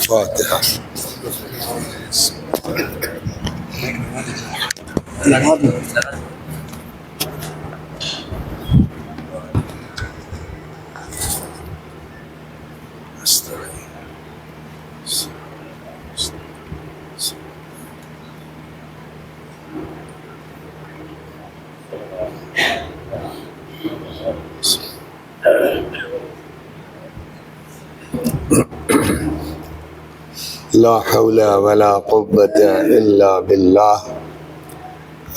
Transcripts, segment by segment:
فاتحة. لا حول ولا قوة إلا بالله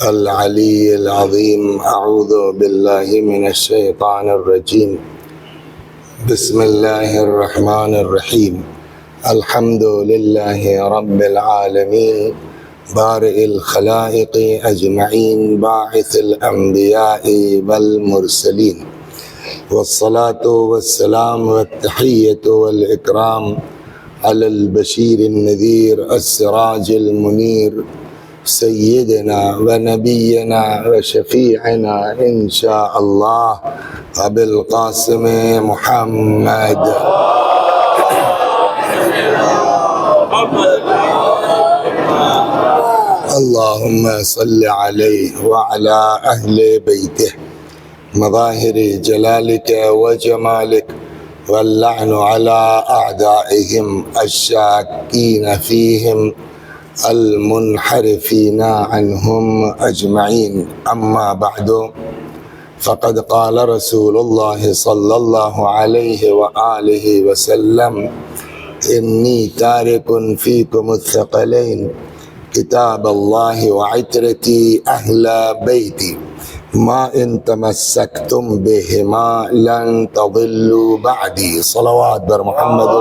العلي العظيم. أعوذ بالله من الشيطان الرجيم. بسم الله الرحمن الرحيم. الحمد لله رب العالمين بارئ الخلائق أجمعين باعث الأنبياء والمرسلين، والصلاة والسلام والتحية والإكرام على البشير النذير السراج المنير سيدنا ونبينا وشفيعنا إن شاء الله أبي القاسم محمد. اللهم صل عليه وعلى أهل بيته مظاهر جلالك وجمالك، واللعن على أعدائهم الشاكين فيهم المنحرفين عنهم أجمعين. أما بعد، فقد قال رسول الله صلى الله عليه وآله وسلم: إني تارك فيكم الثقلين كتاب الله وعترتي أهل بيتي ما إن تمسكتم بهما لن تضلوا بعدي. صلوات بر محمد.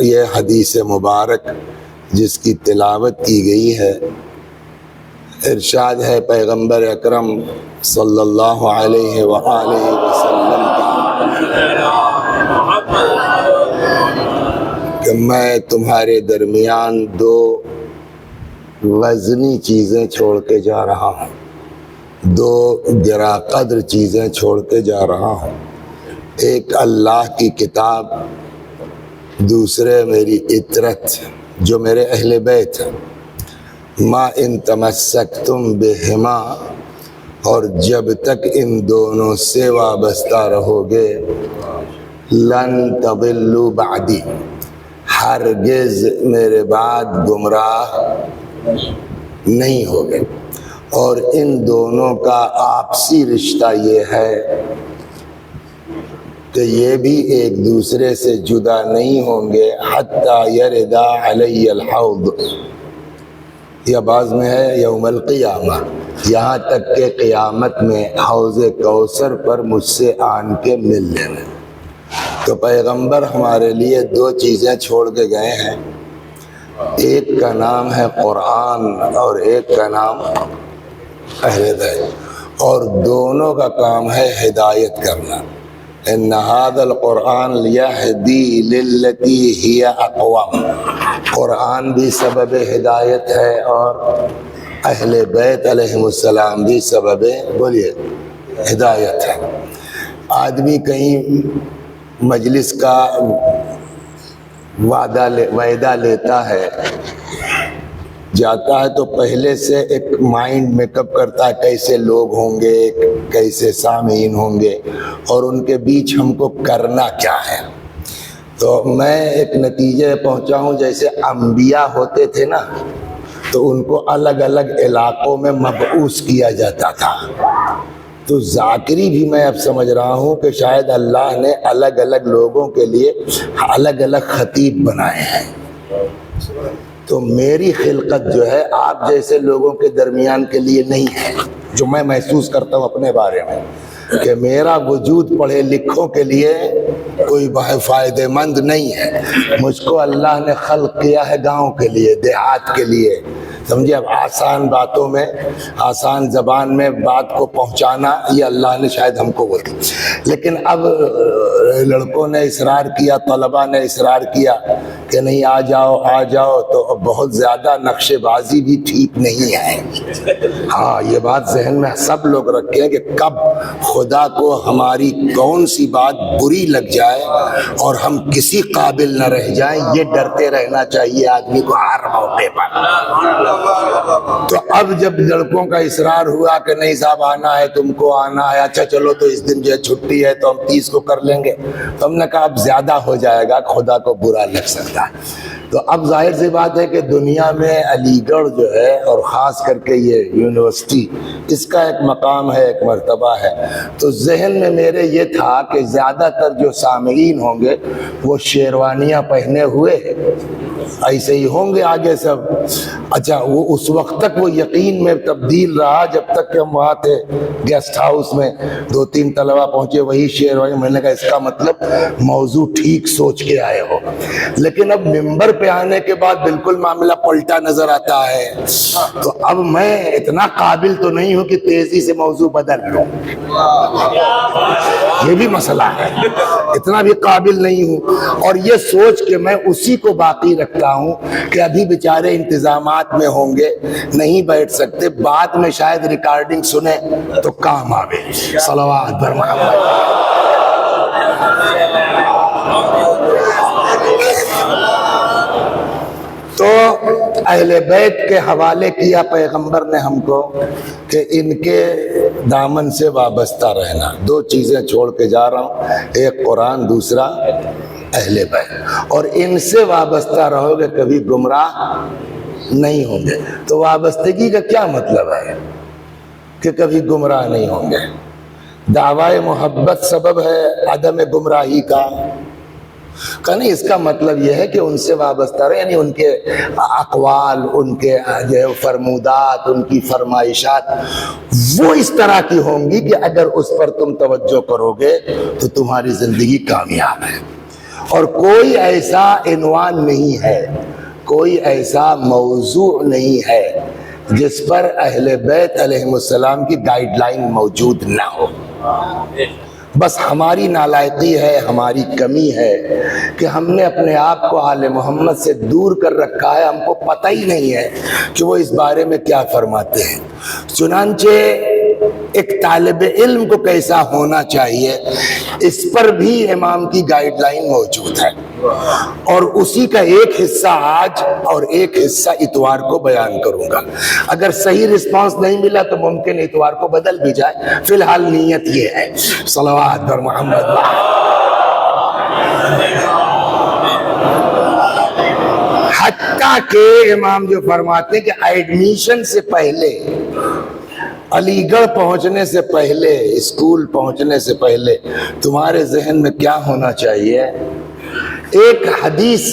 یہ حدیث مبارک جس کی تلاوت کی گئی ہے، ارشاد ہے پیغمبر اکرم صلی اللہ علیہ وآلہ وسلم کا کہ میں تمہارے درمیان دو وزنی چیزیں چھوڑ کے جا رہا ہوں، دو گرا قدر چیزیں چھوڑ کے جا رہا ہوں. ایک اللہ کی کتاب، دوسرے میری عطرت جو میرے اہل بیت ہیں. ما ان تمسکتم بہما، اور جب تک ان دونوں سے وابستہ رہو گے، لن تضلوا بعدی، ہرگز میرے بعد گمراہ نہیں ہوگے. اور ان دونوں کا آپسی رشتہ یہ ہے کہ یہ بھی ایک دوسرے سے جدا نہیں ہوں گے حتی یردا علی الحوض، یا بعض میں ہے یوم القیامہ، یہاں تک کہ قیامت میں حوض کوثر پر مجھ سے آن کے مل لینا. تو پیغمبر ہمارے لیے دو چیزیں چھوڑ کے گئے ہیں، ایک کا نام ہے قرآن اور ایک کا نام اہل بیت، اور دونوں کا کام ہے ہدایت کرنا. ان ھذا القرآن یہدی للتی ہی اقوم، قرآن بھی سبب ہدایت ہے اور اہل بیت علیہم السلام بھی سبب بولیے ہدایت ہے. آدمی کہیں مجلس کا وعدہ لیتا ہے، جاتا ہے تو پہلے سے ایک مائنڈ میک اپ کرتا ہے کیسے لوگ ہوں گے، کیسے سامعین ہوں گے، اور ان کے بیچ ہم کو کرنا کیا ہے. تو میں ایک نتیجے پہنچا ہوں، جیسے انبیاء ہوتے تھے نا، تو ان کو الگ الگ علاقوں میں مبعوث کیا جاتا تھا. تو ذاکری بھی میں اب سمجھ رہا ہوں کہ شاید اللہ نے الگ الگ لوگوں کے لیے الگ الگ خطیب بنائے ہیں. تو میری خلقت جو ہے آپ جیسے لوگوں کے درمیان کے لیے نہیں ہے، جو میں محسوس کرتا ہوں اپنے بارے میں کہ میرا وجود پڑھے لکھوں کے لیے کوئی فائدہ مند نہیں ہے. مجھ کو اللہ نے خلق کیا ہے گاؤں کے لیے، دیہات کے لیے، سمجھے؟ اب آسان باتوں میں، آسان زبان میں بات کو پہنچانا یہ اللہ نے شاید ہم کو بولی، لیکن اب لڑکوں نے اصرار کیا، طلباء نے اصرار کیا کہ نہیں آ جاؤ آ جاؤ، تو بہت زیادہ نقشے بازی بھی ٹھیک نہیں ہے۔ ہاں یہ بات ذہن میں سب لوگ رکھیں کہ کب خدا کو ہماری کون سی بات بری لگ جائے اور ہم کسی قابل نہ رہ جائیں، یہ ڈرتے رہنا چاہیے آدمی کو ہر موقع پر۔ تو اب جب لڑکوں کا اصرار ہوا کہ نہیں صاحب آنا ہے، تم کو آنا ہے، اچھا چلو تو اس دن جو ہے چھٹی ہے تو ہم 30 کو کر لیں گے، تو ہم نے کہا اب زیادہ ہو جائے گا، خدا کو برا لگ سکتا ہے۔ تو اب ظاہر سی بات ہے کہ دنیا میں علی گڑھ جو ہے، اور خاص کر کے یہ یونیورسٹی، اس کا ایک مقام ہے، ایک مرتبہ ہے۔ تو ذہن میں میرے یہ تھا کہ زیادہ تر جو سامعین ہوں گے وہ شیروانیاں پہنے ہوئے ایسے ہی ہوں گے آگے سب۔ اچھا وہ اس وقت تک وہ یقین میں تبدیل رہا جب تک کہ ہم وہاں تھے گیسٹ ہاؤس میں، 2-3 طلبہ پہنچے وہی شیروانی، میں نے کہا اس کا مطلب موضوع ٹھیک سوچ کے آئے ہو۔ لیکن اب ممبر پہ آنے کے بعد بالکل معاملہ پلٹا نظر آتا ہے، تو اب میں اتنا قابل تو نہیں ہوں کہ تیزی سے موضوع بدل لوں، یہ بھی مسئلہ ہے، اتنا بھی قابل نہیں ہوں، اور یہ سوچ کے میں اسی کو باقی رکھتا ہوں کہ ابھی بیچارے انتظامات میں ہوں گے، نہیں بیٹھ سکتے، بعد میں شاید ریکارڈنگ سنیں تو کام آوے۔ صلوات بر محمد۔ تو اہل بیت کے حوالے کیا پیغمبر نے ہم کو کہ ان کے دامن سے وابستہ رہنا۔ 2 چیزیں چھوڑ کے جا رہا ہوں، ایک قرآن، دوسرا اہل بیت، اور ان سے وابستہ رہو گے کبھی گمراہ نہیں ہوں گے۔ تو وابستگی کا کیا مطلب ہے کہ کبھی گمراہ نہیں ہوں گے؟ دعوی محبت سبب ہے عدم گمراہی کا؟ کہ نہیں، اس کا مطلب یہ ہے کہ ان سے وابستہ رہے، یعنی ان کے اقوال، ان کے جو فرمودات، ان کی فرمائشات وہ اس طرح کی ہوں گی کہ اگر اس پر تم توجہ کرو گے تو تمہاری زندگی کامیاب ہے۔ اور کوئی ایسا عنوان نہیں ہے، کوئی ایسا موضوع نہیں ہے جس پر اہل بیت علیہ السلام کی گائیڈ لائن موجود نہ ہو۔ بس ہماری نالائقی ہے، ہماری کمی ہے کہ ہم نے اپنے آپ کو آل محمد سے دور کر رکھا ہے، ہم کو پتہ ہی نہیں ہے کہ وہ اس بارے میں کیا فرماتے ہیں۔ چنانچہ ایک طالب علم کو کیسا ہونا چاہیے اس پر بھی امام کی گائیڈ لائن موجود ہے، اور اسی کا ایک حصہ آج اور ایک حصہ اتوار کو بیان کروں گا۔ اگر صحیح رسپانس نہیں ملا تو ممکن اتوار کو بدل بھی جائے، فی الحال نیت یہ ہے۔ صلوات بر محمد۔ حتیٰ کہ امام جو فرماتے ہیں کہ ایڈمیشن سے پہلے، علی گڑھ پہنچنے سے پہلے، اسکول پہنچنے سے پہلے تمہارے ذہن میں کیا ہونا چاہیے؟ ایک حدیث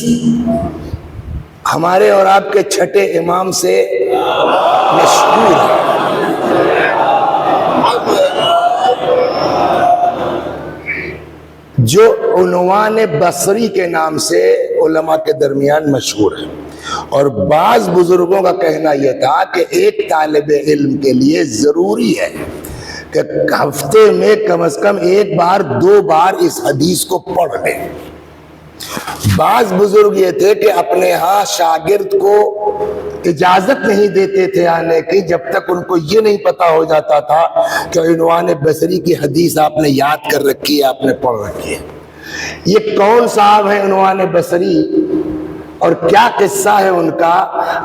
ہمارے اور آپ کے چھٹے امام سے مشہور ہے، جو عنوان بصری کے نام سے علماء کے درمیان مشہور ہے، اور بعض بزرگوں کا کہنا یہ تھا کہ ایک طالب علم کے لیے ضروری ہے کہ ہفتے میں کم از کم 1 بار 2 بار اس حدیث کو پڑھ لے۔ بعض بزرگ یہ تھے کہ اپنے ہاں شاگرد کو اجازت نہیں دیتے تھے آنے کی جب تک ان کو یہ نہیں پتا ہو جاتا تھا کہ عنوان بصری کی حدیث آپ نے یاد کر رکھی ہے، آپ نے پڑھ رکھی ہے۔ یہ کون صاحب ہے عنوان بصری اور کیا قصہ ہے ان کا؟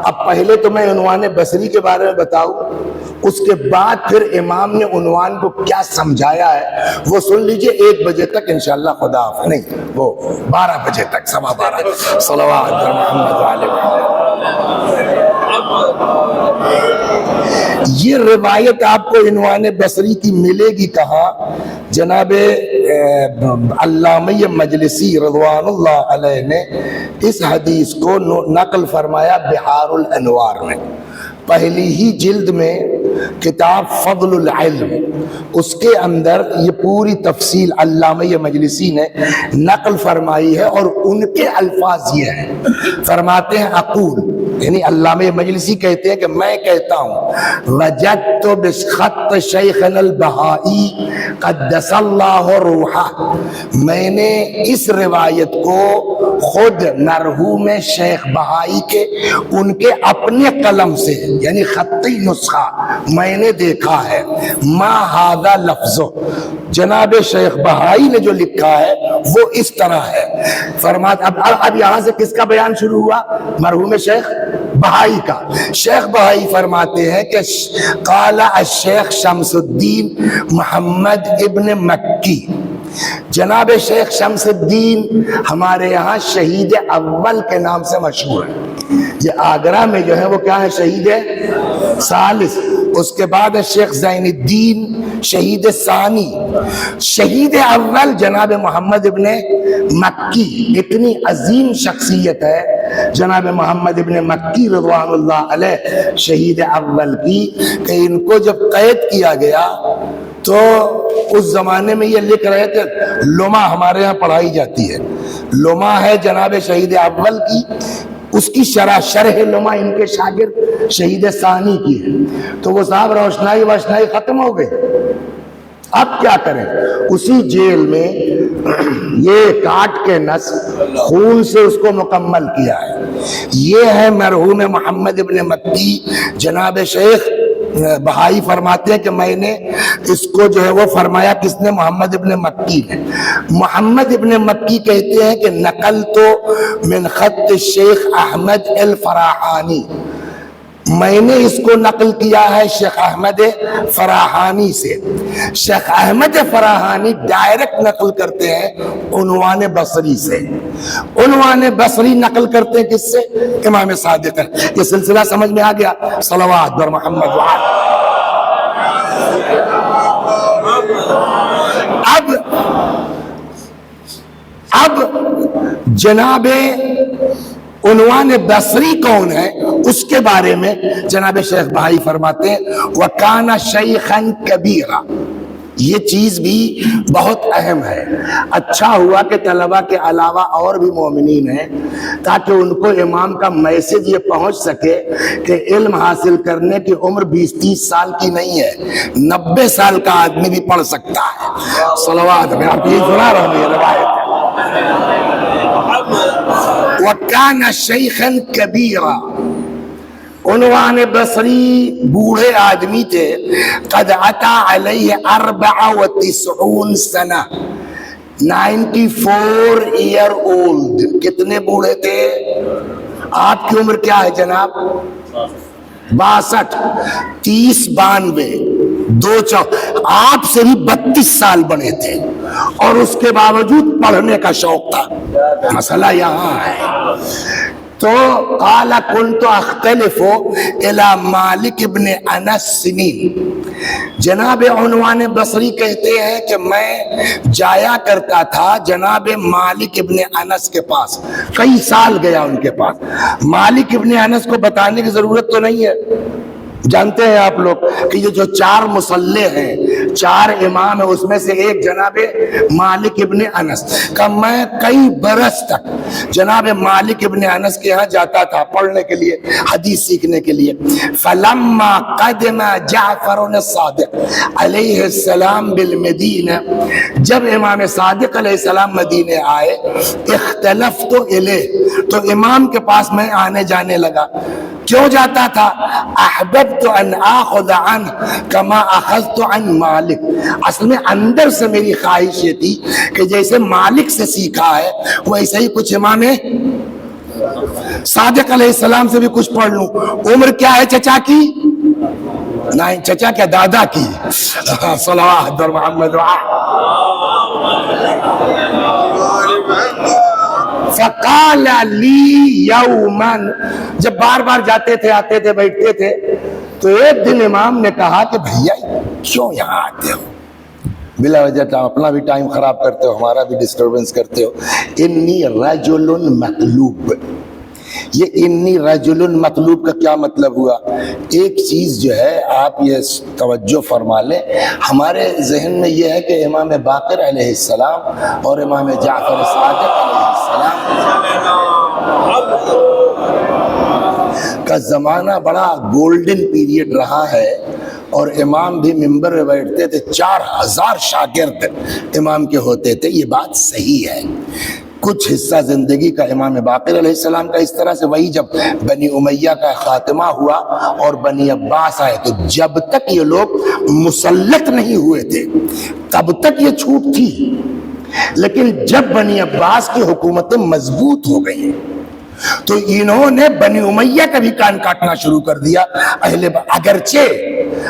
اب پہلے تو میں عنوان بصری کے بارے میں بتاؤں، اس کے بعد پھر امام نے عنوان کو کیا سمجھایا ہے وہ سن لیجئے 1 بجے تک انشاءاللہ، خدا حافظ، نہیں وہ 12 بجے تک، 12:15۔ صلوات بر محمد وعلی محمد۔ یہ روایت آپ کو عنوان بصری کی ملے گی کہاں؟ جناب علامہ مجلسی رضوان اللہ علیہ نے اس حدیث کو نقل فرمایا بحار الانوار میں، پہلی ہی جلد میں کتاب فضل العلم، اس کے اندر یہ پوری تفصیل علامہ مجلسی نے نقل فرمائی ہے، اور ان کے الفاظ یہ ہیں، فرماتے ہیں اقول یعنی علامہ مجلسی کہتے ہیں کہ میں کہتا ہوں وجدت بخط شیخنا البہائی قدس اللہ روحہ، میں نے اس روایت کو خود مرحوم شیخ بہائی کے ان کے اپنے قلم سے یعنی خطی نسخہ میں نے دیکھا ہے، ما ھذا لفظ، جناب شیخ بہائی نے جو لکھا ہے وہ اس طرح ہے۔ فرماتے اب یہاں سے کس کا بیان شروع ہوا؟ مرحوم شیخ بہائی کا۔ شیخ بہائی فرماتے ہیں کہ قال الشیخ شمس الدین محمد ابن مکی، جناب شیخ شمس الدین ہمارے یہاں شہید اول کے نام سے مشہور ہے، یہ آگرہ میں جو ہے وہ کیا ہے؟ شہید ثالث۔ اس کے بعد شیخ زین الدین شہید ثانی، شہید اول جناب محمد ابن مکی۔ اتنی عظیم شخصیت ہے جناب محمد ابن مکی رضوان اللہ علیہ شہید اول کی کہ ان کو جب قید کیا گیا تو اس زمانے میں یہ لکھ رہے تھے، لما ہمارے ہاں پڑھائی جاتی ہے، لما ہے جناب شہید اول کی، اس کی شرح لما ان کے شاگرد شہید ثانی کی ہے۔ تو وہ صاحب روشنائی وشنائی ختم ہو گئی، اب کیا کریں؟ اسی جیل میں یہ کاٹ کے نس خون سے اس کو مکمل کیا ہے۔ یہ ہے مرحوم محمد ابن مکی۔ جناب شیخ بہائی فرماتے ہیں کہ میں نے اس کو جو ہے وہ فرمایا کس نے؟ محمد ابن مکی نے۔ محمد ابن مکی کہتے ہیں کہ نقل تو من خط الشیخ احمد الفراحانی، میں نے اس کو نقل کیا ہے شیخ احمد فراحانی سے۔ شیخ احمد فراحانی ڈائریکٹ نقل کرتے ہیں عنوان بصری سے، عنوان بصری نقل کرتے ہیں کس سے؟ امام صادق۔ یہ سلسلہ سمجھ میں آ گیا؟ صلوات بر محمد وعلا۔ اب جناب عنوان بصری کون ہے اس کے بارے میں جناب شیخ بہائی فرماتے ہیں وَكَانَ شَيْخًا كَبِيرًا۔ یہ چیز بھی بہت اہم ہے۔ اچھا ہوا کہ طلبہ کے علاوہ اور بھی مومنین ہیں تاکہ ان کو امام کا میسج یہ پہنچ سکے کہ علم حاصل کرنے کی عمر 20-30 سال کی نہیں ہے، 90 سال کا آدمی بھی پڑھ سکتا ہے۔ صلوات میں آپ یہ سنا رہا ہوں، یہ روایت ہے۔ وَكَانَ شَيْخًا كَبِيرًا، عنوان بصری بوڑھے آدمی تھے، قد عطا علیہ 94 سنہ، 94 ایئر اولڈ۔ کتنے بوڑھے تھے؟ آپ کی عمر کیا ہے جناب؟ 62، 30 92، 2 آپ سے بھی 32 سال بڑے تھے، اور اس کے باوجود پڑھنے کا شوق تھا۔ مسئلہ یہاں ہے۔ تو قال كنت اختلف الى مالک ابن انس سنین، جناب عنوان بصری کہتے ہیں کہ میں جایا کرتا تھا جناب مالک ابن انس کے پاس، کئی سال گیا ان کے پاس۔ مالک ابن انس کو بتانے کی ضرورت تو نہیں ہے، جانتے ہیں آپ لوگ کہ یہ جو 4 مصلح ہیں، 4 امام ہیں، اس میں سے ایک جناب مالک ابن انس کا میں کئی برس تک جناب مالک ابن انس کے ہاں جاتا تھا پڑھنے کے لیے، حدیث سیکھنے کے لیے۔ فلما قدم جعفر الصادق علیہ السلام بالمدینہ، جب امام صادق علیہ السلام مدینے آئے، اختلفت الیہ، تو امام کے پاس میں آنے جانے لگا۔ کیوں جاتا تھا؟ احببت ان آخذ عنہ کما اخذت عن مالک، اصل میں اندر سے میری خواہش یہ تھی کہ جیسے مالک سے سیکھا ہے ویسے ہی کچھ امام صادق علیہ السلام سے بھی کچھ پڑھ لوں۔ عمر کیا ہے چچا کی؟ نہیں، چچا کیا، دادا کی۔ صلوات بر محمد فقال لی یوما، جب بار بار جاتے تھے، آتے تھے، بیٹھتے تھے، تو ایک دن امام نے کہا کہ بھیا کیوں یہاں آتے ہو؟ بلا وجہ اپنا بھی ٹائم خراب کرتے ہو، ہمارا بھی ڈسٹربنس کرتے ہو۔ انی رجل مطلوب، یہ انی رجل مطلوب کا کیا مطلب ہوا؟ ایک چیز جو ہے آپ یہ توجہ فرما لیں، ہمارے ذہن میں یہ ہے کہ امام باقر علیہ السلام اور امام جعفر صادق علیہ السلام کا زمانہ بڑا گولڈن پیریڈ رہا ہے، اور امام بھی ممبر میں بیٹھتے تھے، 4000 شاگرد امام کے ہوتے تھے، یہ بات صحیح ہے۔ کچھ حصہ زندگی کا امام باقر علیہ السلام کا اس طرح سے، وہی جب بنی امیہ کا خاتمہ ہوا اور بنی عباس آئے، تو جب تک یہ لوگ مسلط نہیں ہوئے تھے تب تک یہ چھوٹ تھی، لیکن جب بنی عباس کی حکومتیں مضبوط ہو گئی تو انہوں نے بنی امیہ کا بھی کان کاٹنا شروع کر دیا۔ اگرچہ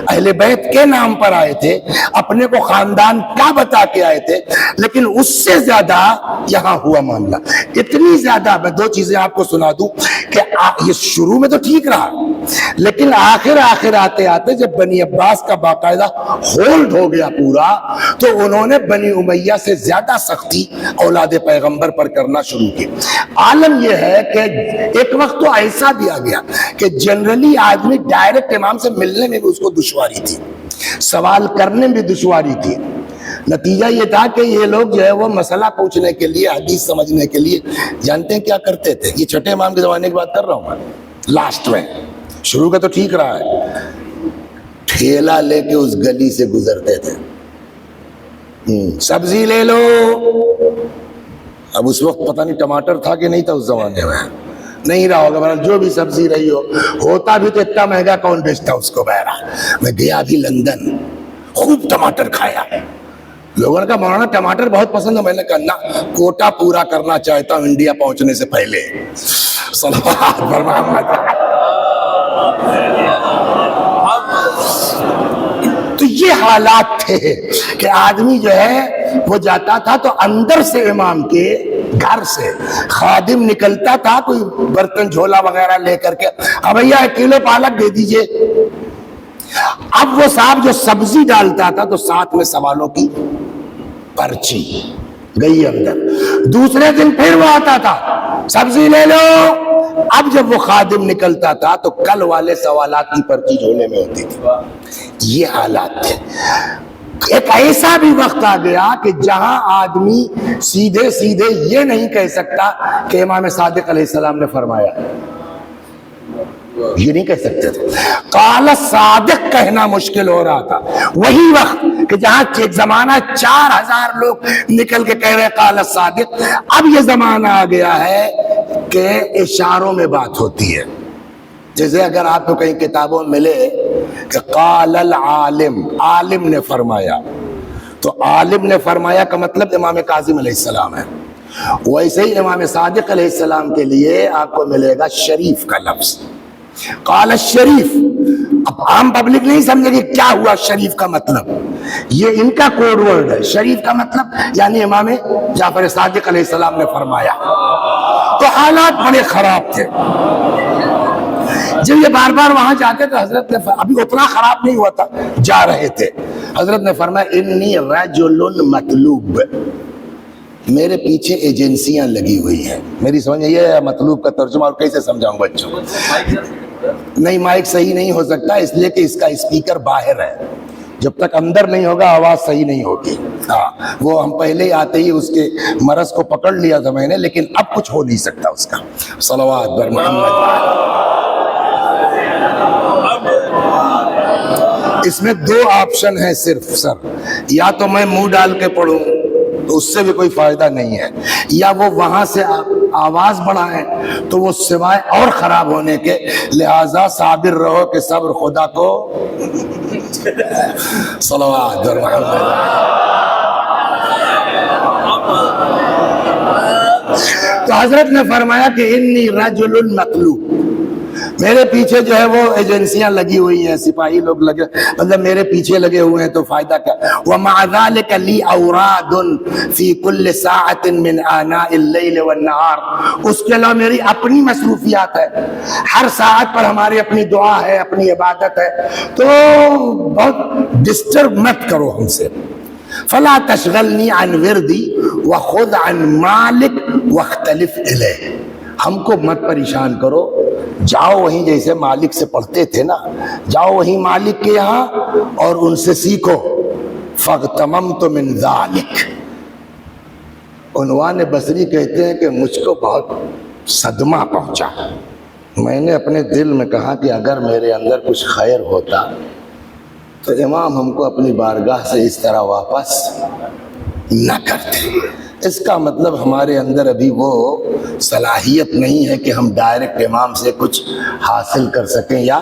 اہل بیت کے نام پر آئے تھے، اپنے کو خاندان کا بتا کے آئے تھے، لیکن اس سے زیادہ یہاں ہوا معاملہ اتنی زیادہ۔ میں دو چیزیں آپ کو سنا دوں کہ یہ شروع میں تو ٹھیک رہا، لیکن آخر آتے آتے جب بنی عباس کا باقاعدہ ہولڈ ہو گیا پورا، تو انہوں نے بنی امیہ سے زیادہ سختی اولاد پیغمبر پر کرنا شروع کی۔ عالم یہ ہے کہ ایک وقت تو ایسا بھی آ گیا کہ جنرلی آدمی ڈائریکٹ امام سے ملنے میں بھی اس کو دشواری تھی، سوال کرنے میں بھی دشواری تھی۔ نتیجہ یہ تھا کہ یہ لوگ جو ہے وہ مسئلہ پوچھنے کے لیے، حدیث سمجھنے کے لیے، جانتے ہیں کیا کرتے تھے؟ یہ چھٹے امام کے زمانے کی بات کر رہا ہوں میں، لاسٹ میں، شروع کا تو ٹھیک رہا ہے، ٹھیلا لے کے اس گلی سے گزرتے تھے، سبزی لے لو۔ اب اس وقت پتہ نہیں ٹماٹر تھا کہ نہیں تھا اس زمانے میں، نہیں رہا ہوگا، بہرحال جو بھی سبزی رہی ہو، ہوتا بھی تو اتنا مہنگا کون بیچتا اس کو۔ بہرحال میں گیا بھی لندن، خوب ٹماٹر کھایا، لوگوں نے کہا مولانا ٹماٹر بہت پسند ہے، میں نے کہا نہ، کوٹا پورا کرنا چاہتا ہوں انڈیا پہنچنے سے پہلے۔ صلوات بر محمد۔ تو یہ حالات تھے کہ آدمی جو ہے وہ جاتا تھا تو اندر سے امام کے گھر سے خادم نکلتا تھا، کوئی برتن جھولا وغیرہ لے کر کے، اب بھیا 1 کلو پالک دے دیجئے۔ اب وہ صاحب جو سبزی ڈالتا تھا تو ساتھ میں سوالوں کی پرچی گئی اندر، دوسرے دن پھر وہ آتا تھا، سبزی لے لو۔ اب جب وہ خادم نکلتا تھا تو کل والے سوالات کی پرچی جھولے میں ہوتی تھی۔ یہ حالات تھے۔ ایک ایسا بھی وقت آ گیا کہ جہاں آدمی سیدھے سیدھے یہ نہیں کہہ سکتا کہ امام صادق علیہ السلام نے فرمایا، یہ نہیں کہہ سکتے تھے، قال صادق کہنا مشکل ہو رہا تھا۔ وہی وقت کہ جہاں ایک زمانہ 4000 لوگ نکل کے کہہ رہے قال صادق، اب یہ زمانہ آ گیا ہے کہ اشاروں میں بات ہوتی ہے۔ جیسے اگر آپ کو کہیں کتابوں میں ملے کہ قال العالم، عالم نے فرمایا، تو عالم نے فرمایا کا مطلب امام کاظم علیہ السلام ہے۔ ویسے ہی امام صادق علیہ السلام کے لیے آپ کو ملے گا شریف کا لفظ، قال الشریف۔ اب عام پبلک نہیں سمجھے گی کیا ہوا شریف کا مطلب، یہ ان کا کوڈ ورڈ ہے۔ شریف کا مطلب یعنی امام جعفر صادق علیہ السلام نے فرمایا۔ تو حالات بڑے خراب تھے۔ جب یہ بار بار وہاں جاتے تو حضرت نے ابھی اتنا خراب نہیں ہوا تھا، جا رہے تھے، حضرت نے فرمایا انی رجل مطلوب، میرے پیچھے ایجنسیاں لگی ہوئی ہیں۔ میری سمجھ یہ ہے مطلوب کا ترجمہ، اور کیسے سمجھاؤں بچوں کو؟ نہیں، مائک صحیح نہیں ہو سکتا اس لیے کہ اس کا اسپیکر باہر ہے، جب تک اندر نہیں ہوگا آواز صحیح نہیں ہوگی۔ ہاں، وہ ہم پہلے ہی آتے ہی اس کے مرض کو پکڑ لیا تھا میں نے، لیکن اب کچھ ہو نہیں سکتا اس کا۔ صلوات بر محمد۔ اس میں 2 آپشن ہیں صرف سر، یا تو میں منہ ڈال کے پڑھوں تو اس سے بھی کوئی فائدہ نہیں ہے، یا وہ وہاں سے آواز بڑھائیں تو وہ سوائے اور خراب ہونے کے، لہذا صابر رہو کہ صبر خدا کو صلوات اور محمد۔ تو حضرت نے فرمایا کہ انی رجل مطلوب، میرے پیچھے جو ہے وہ ایجنسیاں لگی ہوئی ہیں، سپاہی لوگ لگے، مطلب میرے پیچھے لگے ہوئے ہیں، تو فائدہ کیا؟ وَمَعَ ذَلِكَ لِي أَوْرَادٌ فِي كُلِّ سَاعَةٍ مِّنْ آنَاءِ اللَّيْلِ وَالنَّهَارِ، اس کے علاوہ میری اپنی مصروفیات ہے، ہر ساعت پر ہماری اپنی دعا ہے، اپنی عبادت ہے، تو بہت ڈسٹرب مت کرو ہم سے۔ فَلَا تَشْغَلْنِي عَنْ وِرْدِي وَخُذْ عَنْ مَالِكَ وَاخْتَلِفْ إِلَيْهِ، ہم کو مت پریشان کرو، جاؤ وہیں جیسے مالک سے پڑھتے تھے نا، جاؤ وہیں مالک کے یہاں اور ان سے سیکھو۔ فَاغْتَمَمْتُ مِنْ ذَلِكَ، عنوان بصری کہتے ہیں کہ مجھ کو بہت صدمہ پہنچا، میں نے اپنے دل میں کہا کہ اگر میرے اندر کچھ خیر ہوتا تو امام ہم کو اپنی بارگاہ سے اس طرح واپس نہ کرتے۔ اس کا مطلب ہمارے اندر ابھی وہ صلاحیت نہیں ہے کہ ہم ڈائریکٹ امام سے کچھ حاصل کر سکیں یا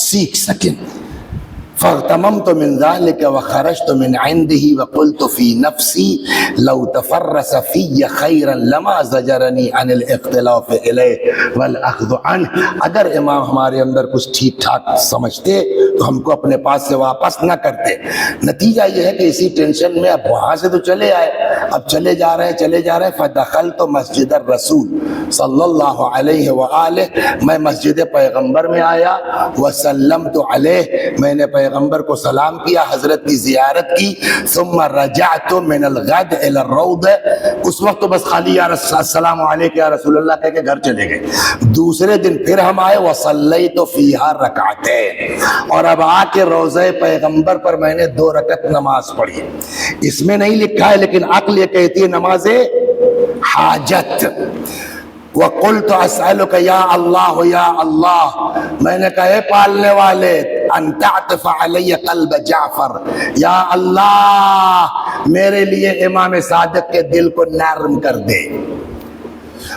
سیکھ سکیں۔ فاغتممت من ذلك وخرجت من عنده وقلت في نفسي لو تفرس في خيرا لما زجرني عن الاختلاف اليه والاخذ عنه۔ اگر امام ہمارے اندر کچھ ٹھیک ٹھاک سمجھتے تو ہم کو اپنے پاس سے واپس نہ کرتے۔ نتیجہ یہ ہے کہ اسی ٹینشن میں اب وہاں سے تو چلے آئے، اب چلے جا رہے فدخلت مسجد الرسول صلی اللہ علیہ وآلہ، میں مسجد پیغمبر میں آیا، وسلمت علیہ، میں نے پیغمبر کو سلام کیا، حضرت کی زیارت کی، ثم رجعت من الغد الى الروض، اس وقت تو بس خالی یا السلام علیکم یا رسول اللہ کہہ کے گھر چلے گئے۔ دوسرے دن پھر ہم آئے، وصلیت فیہا رکعتین، اور اب آ کے روضہ پیغمبر پر میں نے 2 رکعت نماز پڑھی۔ اس میں نہیں لکھا ہے لیکن عقل یہ کہتی ہے نماز حاجت۔ وَقُلْتُ أَسْأَلُكَ يَا اللَّهُ يَا اللَّهُ، میں نے کہا اے پالنے والے، ان تعطف علی قلب جعفر، یا اللہ میرے لیے امام صادق کے دل کو نرم کر دے،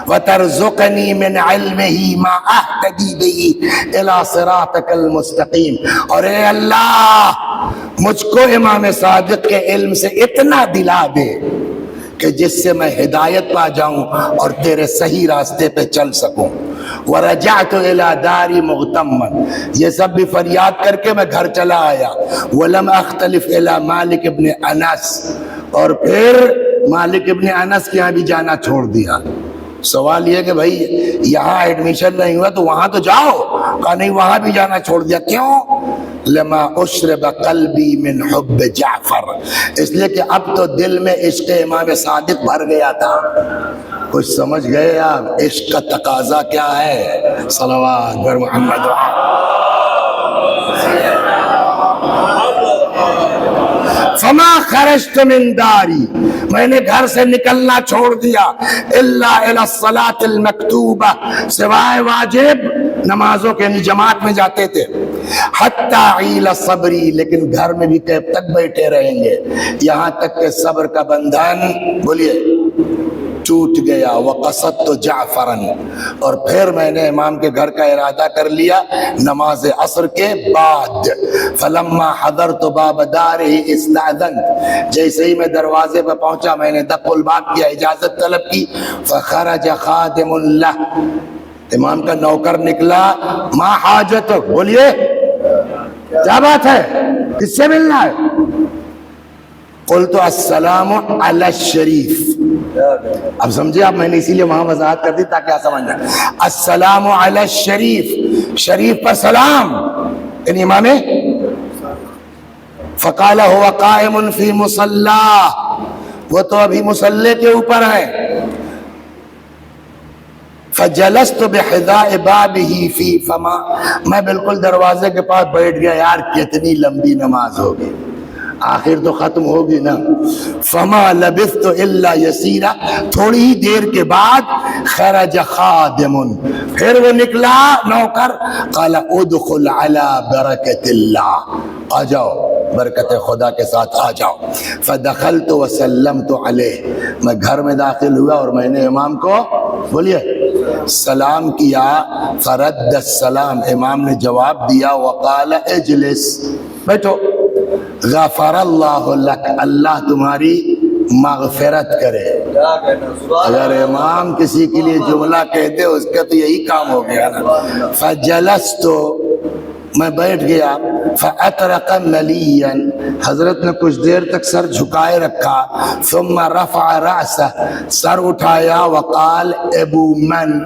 وَتَرْزُقَنِي مِنْ عِلْمِهِ مَا أَهْتَدِي بِهِ إِلَى صِرَاطِكَ الْمُسْتَقِيمِ، اور اے اللہ مجھ کو امام صادق کے علم سے اتنا دلا دے کہ جس سے میں ہدایت پا جاؤں اور تیرے صحیح راستے پہ چل سکوں۔ وَرَجَعْتُ إِلَى دَارِ مُغْتَمًّا، یہ سب بھی فریاد کر کے میں گھر چلا آیا۔ وَلَمْ أَخْتَلِفْ إِلَى مالک ابن انس، اور پھر مالک ابن انس کے یہاں بھی جانا چھوڑ دیا۔ سوال یہ کہ بھائی یہاں ایڈمیشن نہیں ہوا تو وہاں تو جاؤ، کہا نہیں وہاں بھی جانا چھوڑ دیا۔ کیوں؟ لما اشرب قلبی من حب جعفر، اس لیے کہ اب تو دل میں عشق امام صادق بھر گیا تھا۔ کچھ سمجھ گئے آپ عشق کا تقاضا کیا ہے؟ صلوات بر محمد۔ فما خرجت من داری، میں نے گھر سے نکلنا چھوڑ دیا، الا الی الصلاۃ المکتوبہ، سوائے واجب نمازوں کے، یعنی جماعت میں جاتے تھے۔ حتی عیل صبری، لیکن گھر میں بھی کب تک بیٹھے رہیں گے؟ یہاں تک کہ صبر کا بندھن بولیے ٹوٹ گیا۔ وقصدت جعفرا، اور پھر میں نے امام کے گھر کا ارادہ کر لیا نماز عصر کے بعد۔ فلما حضرت باب دارہ استأذنت، جیسے ہی میں دروازے پہ پہنچا میں نے دق الباب کیا، اجازت طلب کی۔ فخرج خادم لہ، امام کا نوکر نکلا۔ ما حاجتک، بولیے کیا بات ہے، کس سے ملنا ہے؟ قلت السلام علی الشریف، اب سمجھے آپ، میں نے اسی لیے وہاں وضاحت کر دی تاکہ آپ سمجھ جائیں۔ السلام علی الشریف، شریف پر سلام، یعنی امام۔ فقال هو قائم فی مصلی، وہ تو ابھی مصلی کے اوپر ہے۔ فجلست بحذاء بابہ فی فما، میں بالکل دروازے کے پاس بیٹھ گیا، یار کتنی لمبی نماز ہوگی، آخر تو ختم ہوگی نا۔ فما لبثت الا یسیرا، تھوڑی ہی دیر کے بعد خرج خادم، پھر وہ نکلا نوکر۔ قال ادخل علی برکت اللہ، آ جاؤ برکت خدا کے ساتھ آ جاؤ۔ فدخلت وسلمت علیہ، میں گھر میں داخل ہوا اور میں نے امام کو بولیے سلام کیا۔ فرد السلام، امام نے جواب دیا، وقال اجلس، بیٹھو۔ غفر اللہ لک، اللہ تمہاری مغفرت کرے۔ اگر امام کسی کے لیے جملہ کہتے اس کا تو یہی کام ہو گیا نا۔ فجلست، میں بیٹھ گیا۔ فأطرق ملیا، حضرت نے کچھ دیر تک سر جھکائے رکھا۔ ثم رفع رأسہ، سر اٹھایا۔ وقال ابو من،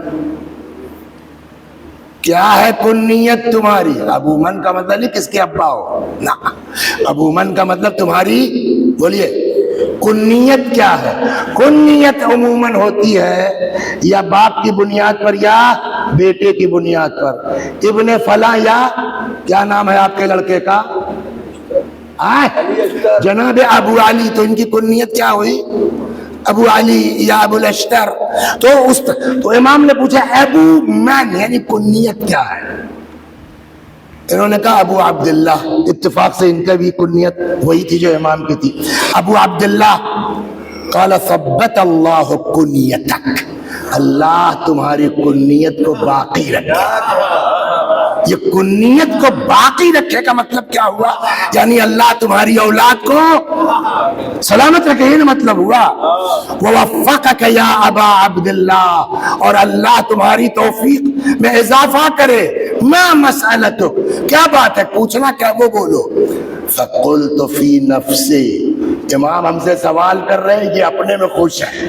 کیا ہے کنیت تمہاری؟ ابو من کا مطلب نہیں کس کے ابا ہو، نا، ابو من کا مطلب تمہاری بولیے کنیت کیا ہے؟ کنیت عموماً ہوتی ہے یا باپ کی بنیاد پر یا بیٹے کی بنیاد پر۔ ابن فلاں، یا کیا نام ہے آپ کے لڑکے کا؟ جناب ابو علی، تو ان کی کنیت کیا ہوئی؟ ابو علی یا ابو الاشتر. تو امام نے پوچھا ابو من یعنی کنیت کیا ہے؟ انہوں نے کہا ابو عبداللہ. اتفاق سے ان کا بھی کنیت وہی تھی جو امام کی تھی, ابو عبداللہ. قال ثبت اللہ کنیتک, اللہ تمہاری کنیت کو باقی رکھے. یہ کنیت کو باقی رکھے کا مطلب کیا ہوا؟ یعنی اللہ تمہاری اولاد کو سلامت رکھے, یہ مطلب ہوا. ووفقک یا ابا عبداللہ, اور اللہ تمہاری توفیق میں اضافہ کرے. ما مسئلتک, کیا بات ہے, پوچھنا کیا وہ بولو. فقلت فی نفسی, امام ہم سے سوال کر رہے ہیں, یہ اپنے میں خوش ہے,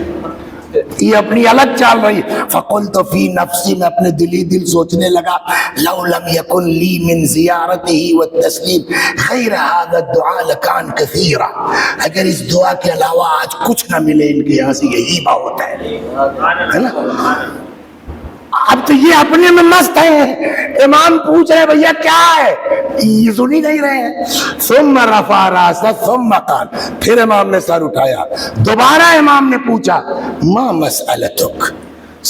یہ اپنی الگ چال رہی. فقلت فی نفسی, میں اپنے دلی دل سوچنے لگا, لو لم یکن لی من زیارتہ والتسلیم غیر هذا الدعاء لکان کثیرا, اگر اس دعا کے علاوہ آج کچھ نہ ملے ان کے یہاں سے یہی بہت ہے نا. اب تو یہ اپنے میں مست ہے, امام پوچھ رہے بھیا کیا ہے, یہ سن ہی نہیں رہے ہیں. ثم رفع راسہ ثم قال, پھر امام نے سر اٹھایا, دوبارہ امام نے پوچھا ما مسئلتک,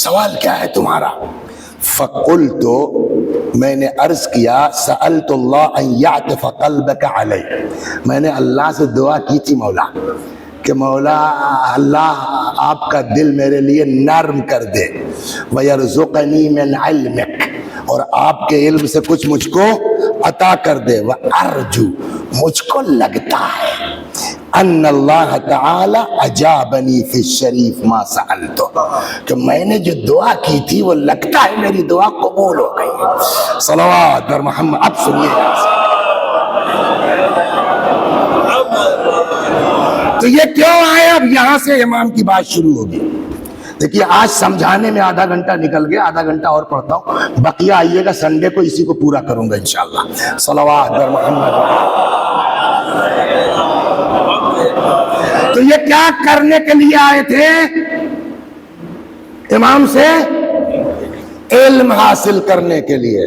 سوال کیا ہے تمہارا. فقلت, میں نے عرض کیا, سألت اللہ ان یعطف قلبک علی, میں نے اللہ سے دعا کی تھی مولا کہ مولا اللہ آپ کا دل میرے لیے نرم کر دے. وَيَرْزُقَنِي مِنْ عِلْمِكَ, اور آپ کے علم سے کچھ مجھ کو عطا کر دے. وَأَرْجُو, مجھ کو لگتا ہے ان اللہ تعالی اجابنی فی الشریف ما سألتو, کہ میں نے جو دعا کی تھی وہ لگتا ہے میری دعا قبول ہو گئی. صلوات بر محمد. اب سنیے, تو یہ کیوں آئے, اب یہاں سے امام کی بات شروع ہوگی. دیکھیے آج سمجھانے میں آدھا گھنٹہ نکل گیا, آدھا گھنٹہ اور پڑھتا ہوں, بقیہ آئیے گا سنڈے کو اسی کو پورا کروں گا انشاءاللہ. صلوات بر محمد. تو یہ کیا کرنے کے لیے آئے تھے؟ امام سے علم حاصل کرنے کے لیے.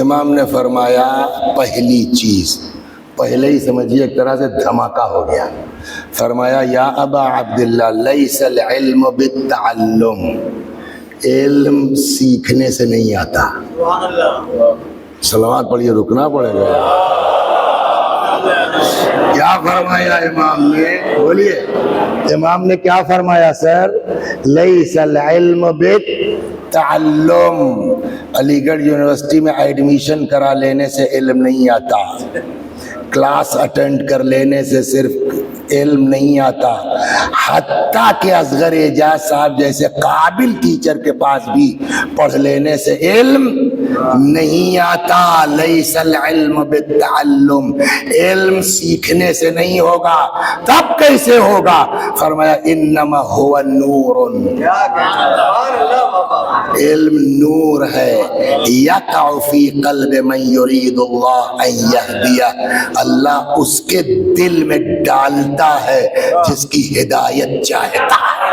امام نے فرمایا پہلی چیز, پہلے ہی سمجھیے ایک طرح سے دھماکہ ہو گیا. فرمایا یا ابا عبداللہ لیس العلم بالتعلم, علم سیکھنے سے نہیں آتا. صلوات پڑھیے, رکنا پڑے گا. کیا فرمایا امام نے, بولیے امام نے کیا فرمایا سر؟ لیس العلم بالتعلم, علی گڑھ یونیورسٹی میں ایڈمیشن کرا لینے سے علم نہیں آتا, کلاس اٹینڈ کر لینے سے صرف علم نہیں آتا, حتیٰ کہ اصغر اعجاز صاحب جیسے قابل ٹیچر کے پاس بھی پڑھ لینے سے علم نہیں آتا. لیس العلم بالتعلم, علم سیکھنے سے نہیں ہوگا. تب کیسے ہوگا؟ فرمایا انما هو نور, علم نور ہے, یقع فی قلب من یرید اللہ ان یہدیہ, اللہ اس کے دل میں ڈالتا ہے جس کی ہدایت چاہتا ہے.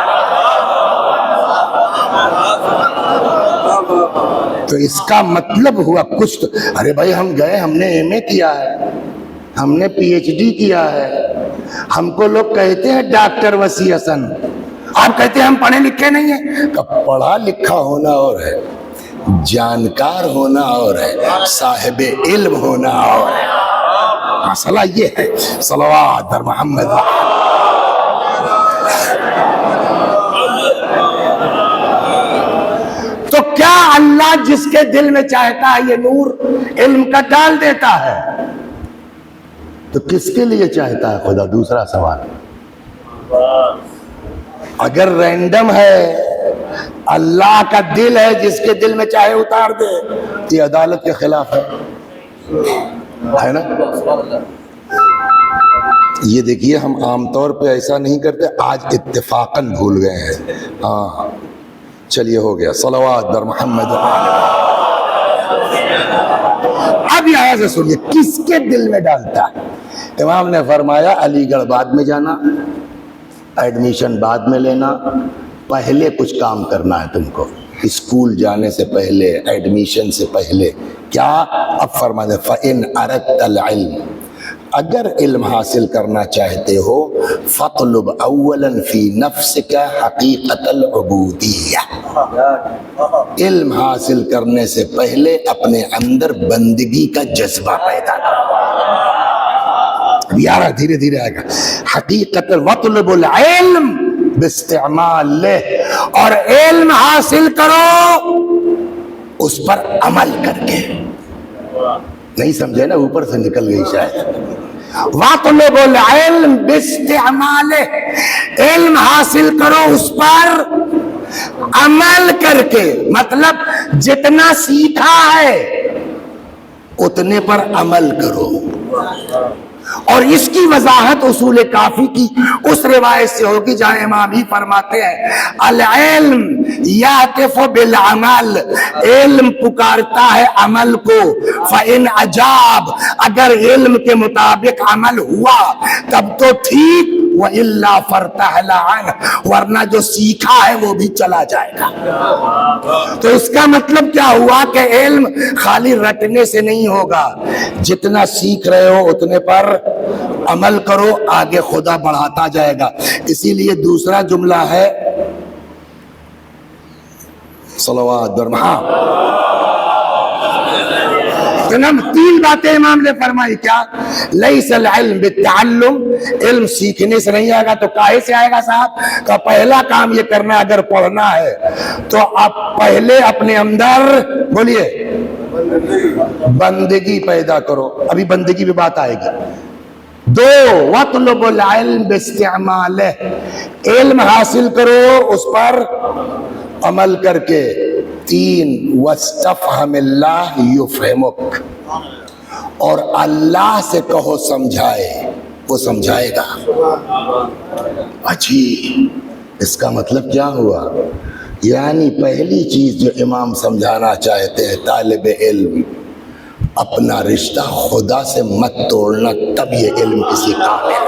تو اس کا مطلب ہوا کچھ تو, ارے بھائی ہم گئے, ہم نے ایم اے کیا ہے, ہم نے پی ایچ ڈی کیا ہے, ہم کو لوگ کہتے ہیں ڈاکٹر وسیع حسن, آپ کہتے ہیں ہم پڑھے لکھے نہیں ہیں. پڑھا لکھا ہونا اور ہے, جانکار ہونا اور ہے, صاحب علم ہونا اور ہے. مسئلہ یہ ہے. صلوات بر محمد. تو کیا اللہ جس کے دل میں چاہتا ہے یہ نور علم کا ڈال دیتا ہے, تو کس کے لیے چاہتا ہے خدا؟ دوسرا سوال. اگر رینڈم ہے, اللہ کا دل ہے, جس کے دل میں چاہے اتار دے, یہ عدالت کے خلاف ہے نا. یہ دیکھیے ہم عام طور پہ ایسا نہیں کرتے, آج اتفاقاً بھول گئے ہیں. ہاں چلیے ہو گیا. صلوات بر محمد. اب یہاں سے سنیے کس کے دل میں ڈالتا ہے. امام نے فرمایا علی گڑھ بعد میں جانا, ایڈمیشن بعد میں لینا, پہلے کچھ کام کرنا ہے تم کو, اسکول جانے سے پہلے, ایڈمیشن سے پہلے. کیا؟ اب فرما دے فَإِنْ أَرَدْتَ الْعِلْمِ, اگر علم حاصل کرنا چاہتے ہو فاطلب اولا فی نفسک حقیقت العبودیہ، علم حاصل کرنے سے پہلے اپنے اندر بندگی کا جذبہ پیدا کرو. یارہ دھیرے دھیرے آئے گا. حقیقت وطلب العلم باستعمال لے، اور علم حاصل کرو اس پر عمل کر کے. نہیں سمجھے نا، اوپر سے نکل گئی شاید. وَاطْلُبُ الْعِلْمَ بِاسْتِعْمَالِهِ، علم حاصل کرو اس پر عمل کر کے. مطلب جتنا سیکھا ہے اتنے پر عمل کرو. اور اس کی وضاحت اصول کافی کی اس روایت سے ہوگی جہاں امام ہی فرماتے ہیں العلم یعطف بالعمل، علم پکارتا ہے عمل کو. فإن اجاب، اگر علم کے مطابق عمل ہوا تب تو ٹھیک، وإلا فارتحل عنہ، ورنہ جو سیکھا ہے وہ بھی چلا جائے گا. تو اس کا مطلب کیا ہوا کہ علم خالی رٹنے سے نہیں ہوگا، جتنا سیکھ رہے ہو اتنے پر عمل کرو، آگے خدا بڑھاتا جائے گا. اسی لیے دوسرا جملہ ہے صلوات برمہا. تین باتیں امام نے فرمائی. کیا؟ لیس العلم بالتعلم، علم سیکھنے سے نہیں آئے گا. تو کاہے سے آئے گا صاحب؟ تو پہلا کام یہ کرنا ہے، اگر پڑھنا ہے تو آپ پہلے اپنے اندر بولیے بندگی پیدا کرو. ابھی بندگی پہ بات آئے گی. دو، وَاطْلُبُ الْعِلْمَ بِاسْتِعْمَالِهِ، علم حاصل کرو اس پر عمل کر کے. تین، وَاسْتَفْهَمِ اللَّهِ يُفْهِمُكَ، اور اللہ سے کہو سمجھائے، وہ سمجھائے گا. اچھی، اس کا مطلب کیا ہوا؟ یعنی پہلی چیز جو امام سمجھانا چاہتے ہیں طالب علم، اپنا رشتہ خدا سے مت توڑنا، تب یہ علم کسی کامل ہے.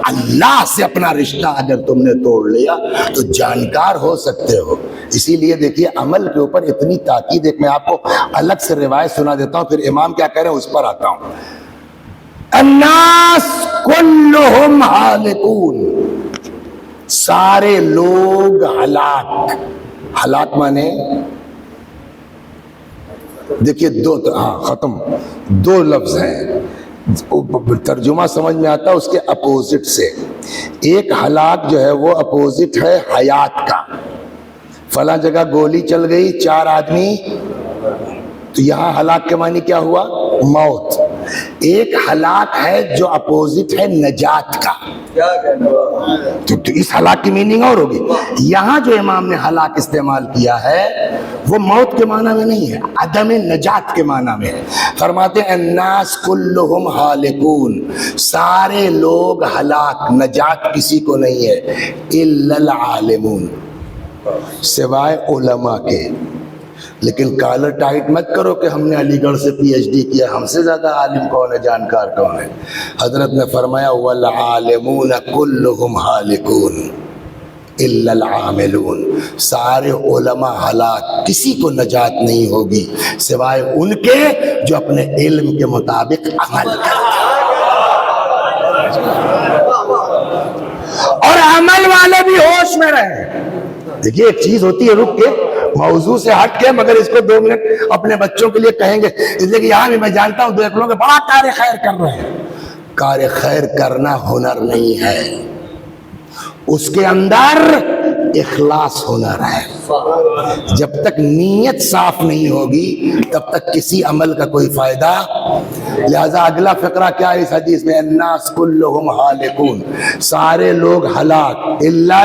اللہ سے اپنا رشتہ اگر تم نے توڑ لیا تو جانکار ہو سکتے ہو. اسی لیے دیکھیے عمل کے اوپر اتنی تاکید. ایک میں آپ کو الگ سے روایت سنا دیتا ہوں، پھر امام کیا کہہ رہے ہیں اس پر آتا ہوں. الناس کلہم ہالکون، سارے لوگ ہلاک. ہلاک مانے دیکھیے دو، ہاں ختم، دو لفظ ہیں، ترجمہ سمجھ میں آتا ہے اس کے اپوزٹ سے. ایک ہلاک جو ہے وہ اپوزٹ ہے حیات کا. فلاں جگہ گولی چل گئی، 4 آدمی، تو یہاں ہلاک کے معنی کیا ہوا؟ موت. ایک ہلاک ہے جو اپوزٹ ہے نجات کا. تو اس ہلاک کی میننگ اور ہوگی. یہاں جو امام نے ہلاک استعمال کیا ہے وہ موت کے معنی میں نہیں ہے، عدم نجات کے معنی میں ہے. فرماتے ہیں الناس کلہم ہالکون، سارے لوگ ہلاک، نجات کسی کو نہیں ہے. الا العالمون، سوائے علماء کے. لیکن کالر ٹائٹ مت کرو کہ ہم نے علی گڑھ سے پی ایچ ڈی کیا، ہم سے زیادہ عالم کون ہے، جانکار کون ہے. حضرت نے فرمایا والعالمون کلہم ہالکون الا العاملون، سارے علماء ہلاک، کسی کو نجات نہیں ہوگی سوائے ان کے جو اپنے علم کے مطابق عمل کرتے اور عمل والے بھی ہوش میں رہے. دیکھیے ایک چیز ہوتی ہے، رک کے موضوع سے ہٹ کے، مگر اس کو 2 منٹ اپنے بچوں کے لیے کہیں گے، اس لیے کہ یہاں بھی میں جانتا ہوں 2 ایک لوگ بڑا کار خیر کر رہے ہیں. کار خیر کرنا ہنر نہیں ہے، اس کے اندر اخلاص ہنر ہے. جب تک نیت صاف نہیں ہوگی تب تک کسی عمل کا کوئی فائدہ. لہذا اگلا فقرہ کیا ہے اس حدیث میں؟ الناس کلہم ہالکون، سارے لوگ ہلاک، الا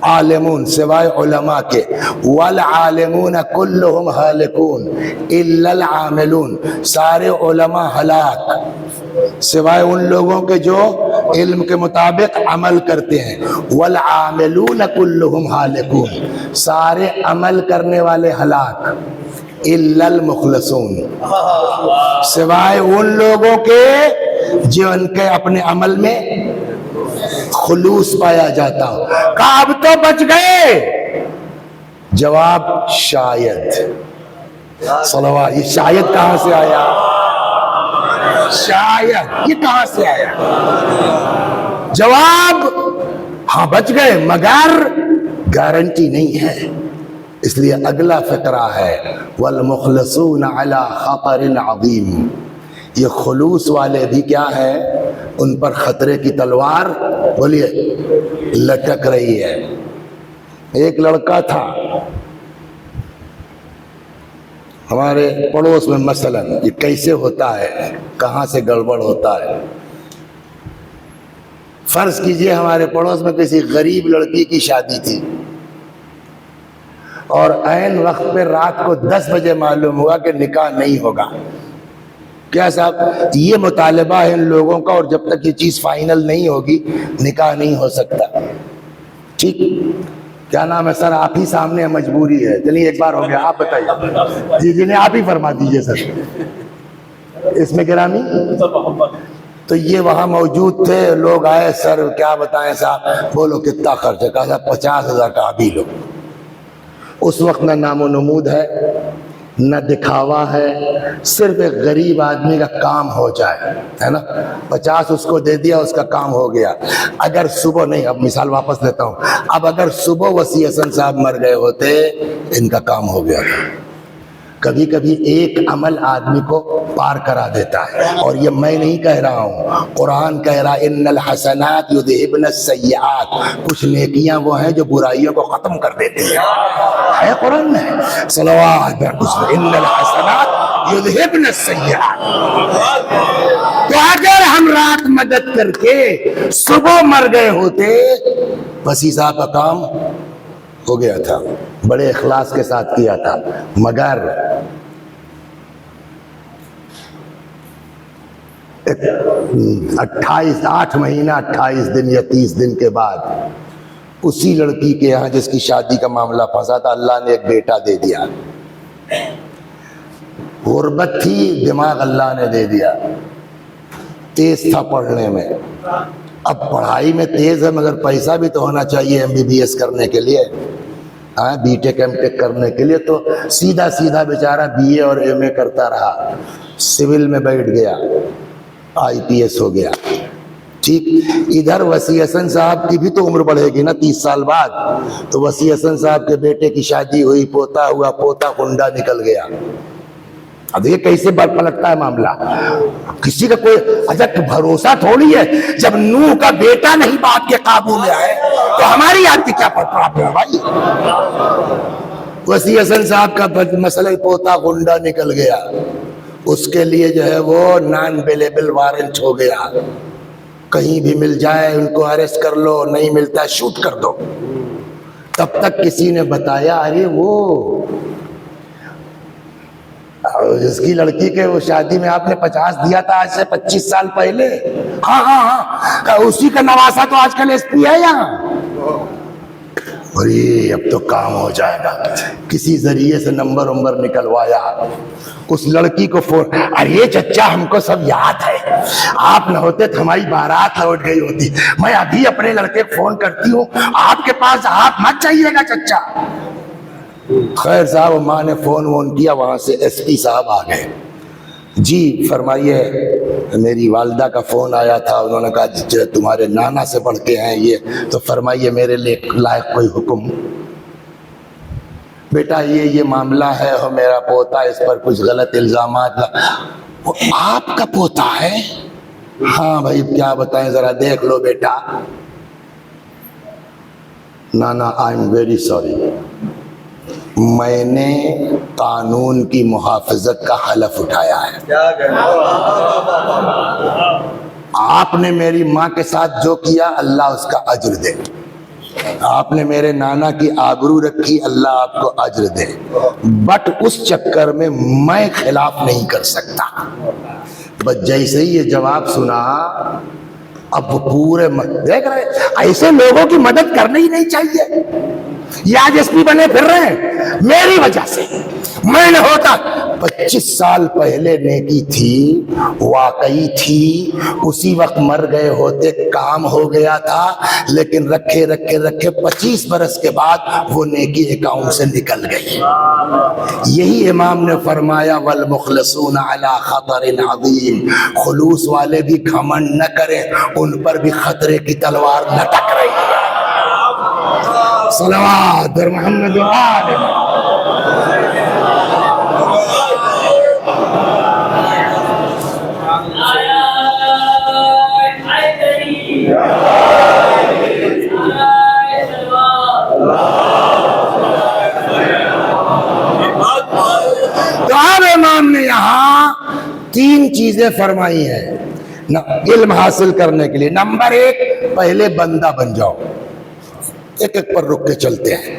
عالمون، سوائے علماء کے. والعالمون کلہم ہالکون الا العاملون، سارے علماء ہلاک سوائے ان لوگوں کے جو علم کے مطابق عمل کرتے ہیں. والعاملون کلہم ہالکون، سارے عمل کرنے والے ہلاک. الا المخلصون، سوائے ان لوگوں کے جو ان کے اپنے عمل میں خلوص پایا جاتا ہو. کہا اب تو بچ گئے. جواب شاید. صلوات. یہ شاید کہاں سے آیا؟ شاید یہ کہاں سے آیا؟ جواب ہاں بچ گئے مگر گارنٹی نہیں ہے، اس لیے اگلا فقرہ ہے والمخلصون علی خطر عظیم، یہ خلوص والے بھی کیا ہے، ان پر خطرے کی تلوار بولیے لٹک رہی ہے۔ ایک لڑکا تھا ہمارے پڑوس میں، مثلا یہ کیسے ہوتا ہے، کہاں سے گڑبڑ ہوتا ہے، فرض کیجئے ہمارے پڑوس میں کسی غریب لڑکی کی شادی تھی اور عین وقت پہ رات کو 10 بجے معلوم ہوا کہ نکاح نہیں ہوگا۔ کیا صاحب یہ مطالبہ ہے ان لوگوں کا، اور جب تک یہ چیز فائنل نہیں ہوگی نکاح نہیں ہو سکتا، ٹھیک؟ کیا نام ہے سر، آپ ہی سامنے ہے، مجبوری ہے، چلیے ایک بار ہو گیا، آپ بتائیے۔ جی جی آپ ہی فرما دیجئے سر۔ اس میں گرامی تو یہ وہاں موجود تھے، لوگ آئے، سر کیا بتائیں صاحب، بولو کتنا خرچ ہے، کہا صاحب 50,000 کا ابھی لو۔ اس وقت نہ نام و نمود ہے نہ دکھاوا ہے، صرف ایک غریب آدمی کا کام ہو جائے، ہے نا، 50 اس کو دے دیا، اس کا کام ہو گیا۔ اگر صبح نہیں، اب مثال واپس لیتا ہوں، اب اگر صبح وسیع حسن صاحب مر گئے ہوتے ان کا کام ہو گیا تھا۔ کبھی کبھی ایک عمل آدمی کو پار کرا دیتا ہے، اور یہ میں نہیں کہہ رہا ہوں، قرآن کہہ رہا ان الحسنات یذہبن السیئات، کچھ نیکیاں وہ ہیں جو برائیوں کو ختم کر دیتی ہیں، ہے قرآن میں، صلوات ان الحسنات یذہبن السیئات۔ تو اگر ہم رات مدد کر کے صبح مر گئے ہوتے، وسیع صاحب کا کام ہو گیا تھا، بڑے اخلاص کے ساتھ کیا تھا، مگر 8 مہینہ 28 دن یا 30 دن کے بعد اسی لڑکی کے یہاں جس کی شادی کا معاملہ پھنسا تھا، اللہ نے ایک بیٹا دے دیا۔ غربت تھی، دماغ اللہ نے دے دیا، تیز تھا پڑھنے میں۔ اب پڑھائی میں تیز ہے مگر پیسہ بھی تو ہونا چاہیے MBBS کرنے کے لیے، ہاں B.Tech M.Tech کرنے کے لیے، تو سیدھا سیدھا بیچارہ BA اور MA کرتا رہا، سول میں بیٹھ گیا، IPS ہو گیا، ٹھیک۔ ادھر وسیع حسن صاحب کی بھی تو عمر بڑھے گی نا 30 سال بعد، تو وسیع حسن صاحب کے بیٹے کی شادی ہوئی، پوتا ہوا، پوتا کنڈا نکل گیا۔ اب یہ کیسے پلٹتا ہے معاملہ، کسی کا کوئی اجک بھروسہ تھوڑی ہے۔ جب نوح کا بیٹا نہیں باپ کے قابو میں آئے تو ہماری آپ کی کیا پرابلم ہے بھائی۔ وسیع حسن صاحب کا مسئلہ پوتا گنڈا نکل گیا، اس کے لیے جو ہے وہ نان اویلیبل وارنٹ ہو گیا، کہیں بھی مل جائے ان کو اریسٹ کر لو، نہیں ملتا شوٹ کر دو۔ تب تک کسی نے بتایا ارے وہ جس کی لڑکی کے وہ شادی میں آپ نے 50 دیا تھا آج سے 25 سال پہلے، ہاں ہاں ہاں، اسی کا نواسا تو آج کل SP ہے یہاں، اور یہ اب تو کام ہو جائے گا۔ کسی ذریعے سے نمبر نکلوایا، اس لڑکی کو فون، ارے چچا ہم کو سب یاد ہے، آپ نہ ہوتے تو ہماری بارات لوٹ گئی ہوتی، میں ابھی اپنے لڑکے کو فون کرتی ہوں، آپ کے پاس آپ مت چاہیے گا چچا۔ خیر صاحب ماں نے فون کیا، وہاں سے SP صاحب آ گئے، جی فرمائیے، میری والدہ کا فون آیا تھا، انہوں نے کہا تمہارے نانا سے بڑھ کے ہیں یہ، تو فرمائیے میرے لیے لائق کوئی حکم۔ بیٹا یہ معاملہ ہے، اور میرا پوتا اس پر کچھ غلط الزامات وہ آپ کا پوتا ہے؟ ہاں بھائی کیا بتائیں، ذرا دیکھ لو بیٹا۔ نانا آئی ایم ویری سوری، میں نے قانون کی محافظت کا حلف اٹھایا ہے، آپ نے میری ماں کے ساتھ جو کیا اللہ اس کا اجر دے، آپ نے میرے نانا کی آبرو رکھی اللہ آپ کو اجر دے، بٹ اس چکر میں میں خلاف نہیں کر سکتا۔ بس جیسے ہی یہ جواب سنا، اب پورے دیکھ رہے ایسے لوگوں کی مدد کرنی ہی نہیں چاہیے۔ یہ آج ایس پی بنے پھر رہے ہیں میری وجہ سے. میں نے ہوتا 25 سال پہلے نیکی تھی, واقعی تھی, اسی وقت مر گئے ہوتے کام ہو گیا تھا, لیکن رکھے 25 برس کے بعد وہ نیکی اکاؤنٹ سے نکل گئی. یہی امام نے فرمایا والمخلصون علی خطر عظیم, خلوص والے بھی گھمنڈ نہ کریں, ان پر بھی خطرے کی تلوار لٹک رہی ہے. صلوات بر محمد و آل امام نے یہاں 3 چیزیں فرمائی ہیں علم حاصل کرنے کے لیے. نمبر 1, پہلے بندہ بن جاؤ. ایک ایک پر رک کے چلتے ہیں.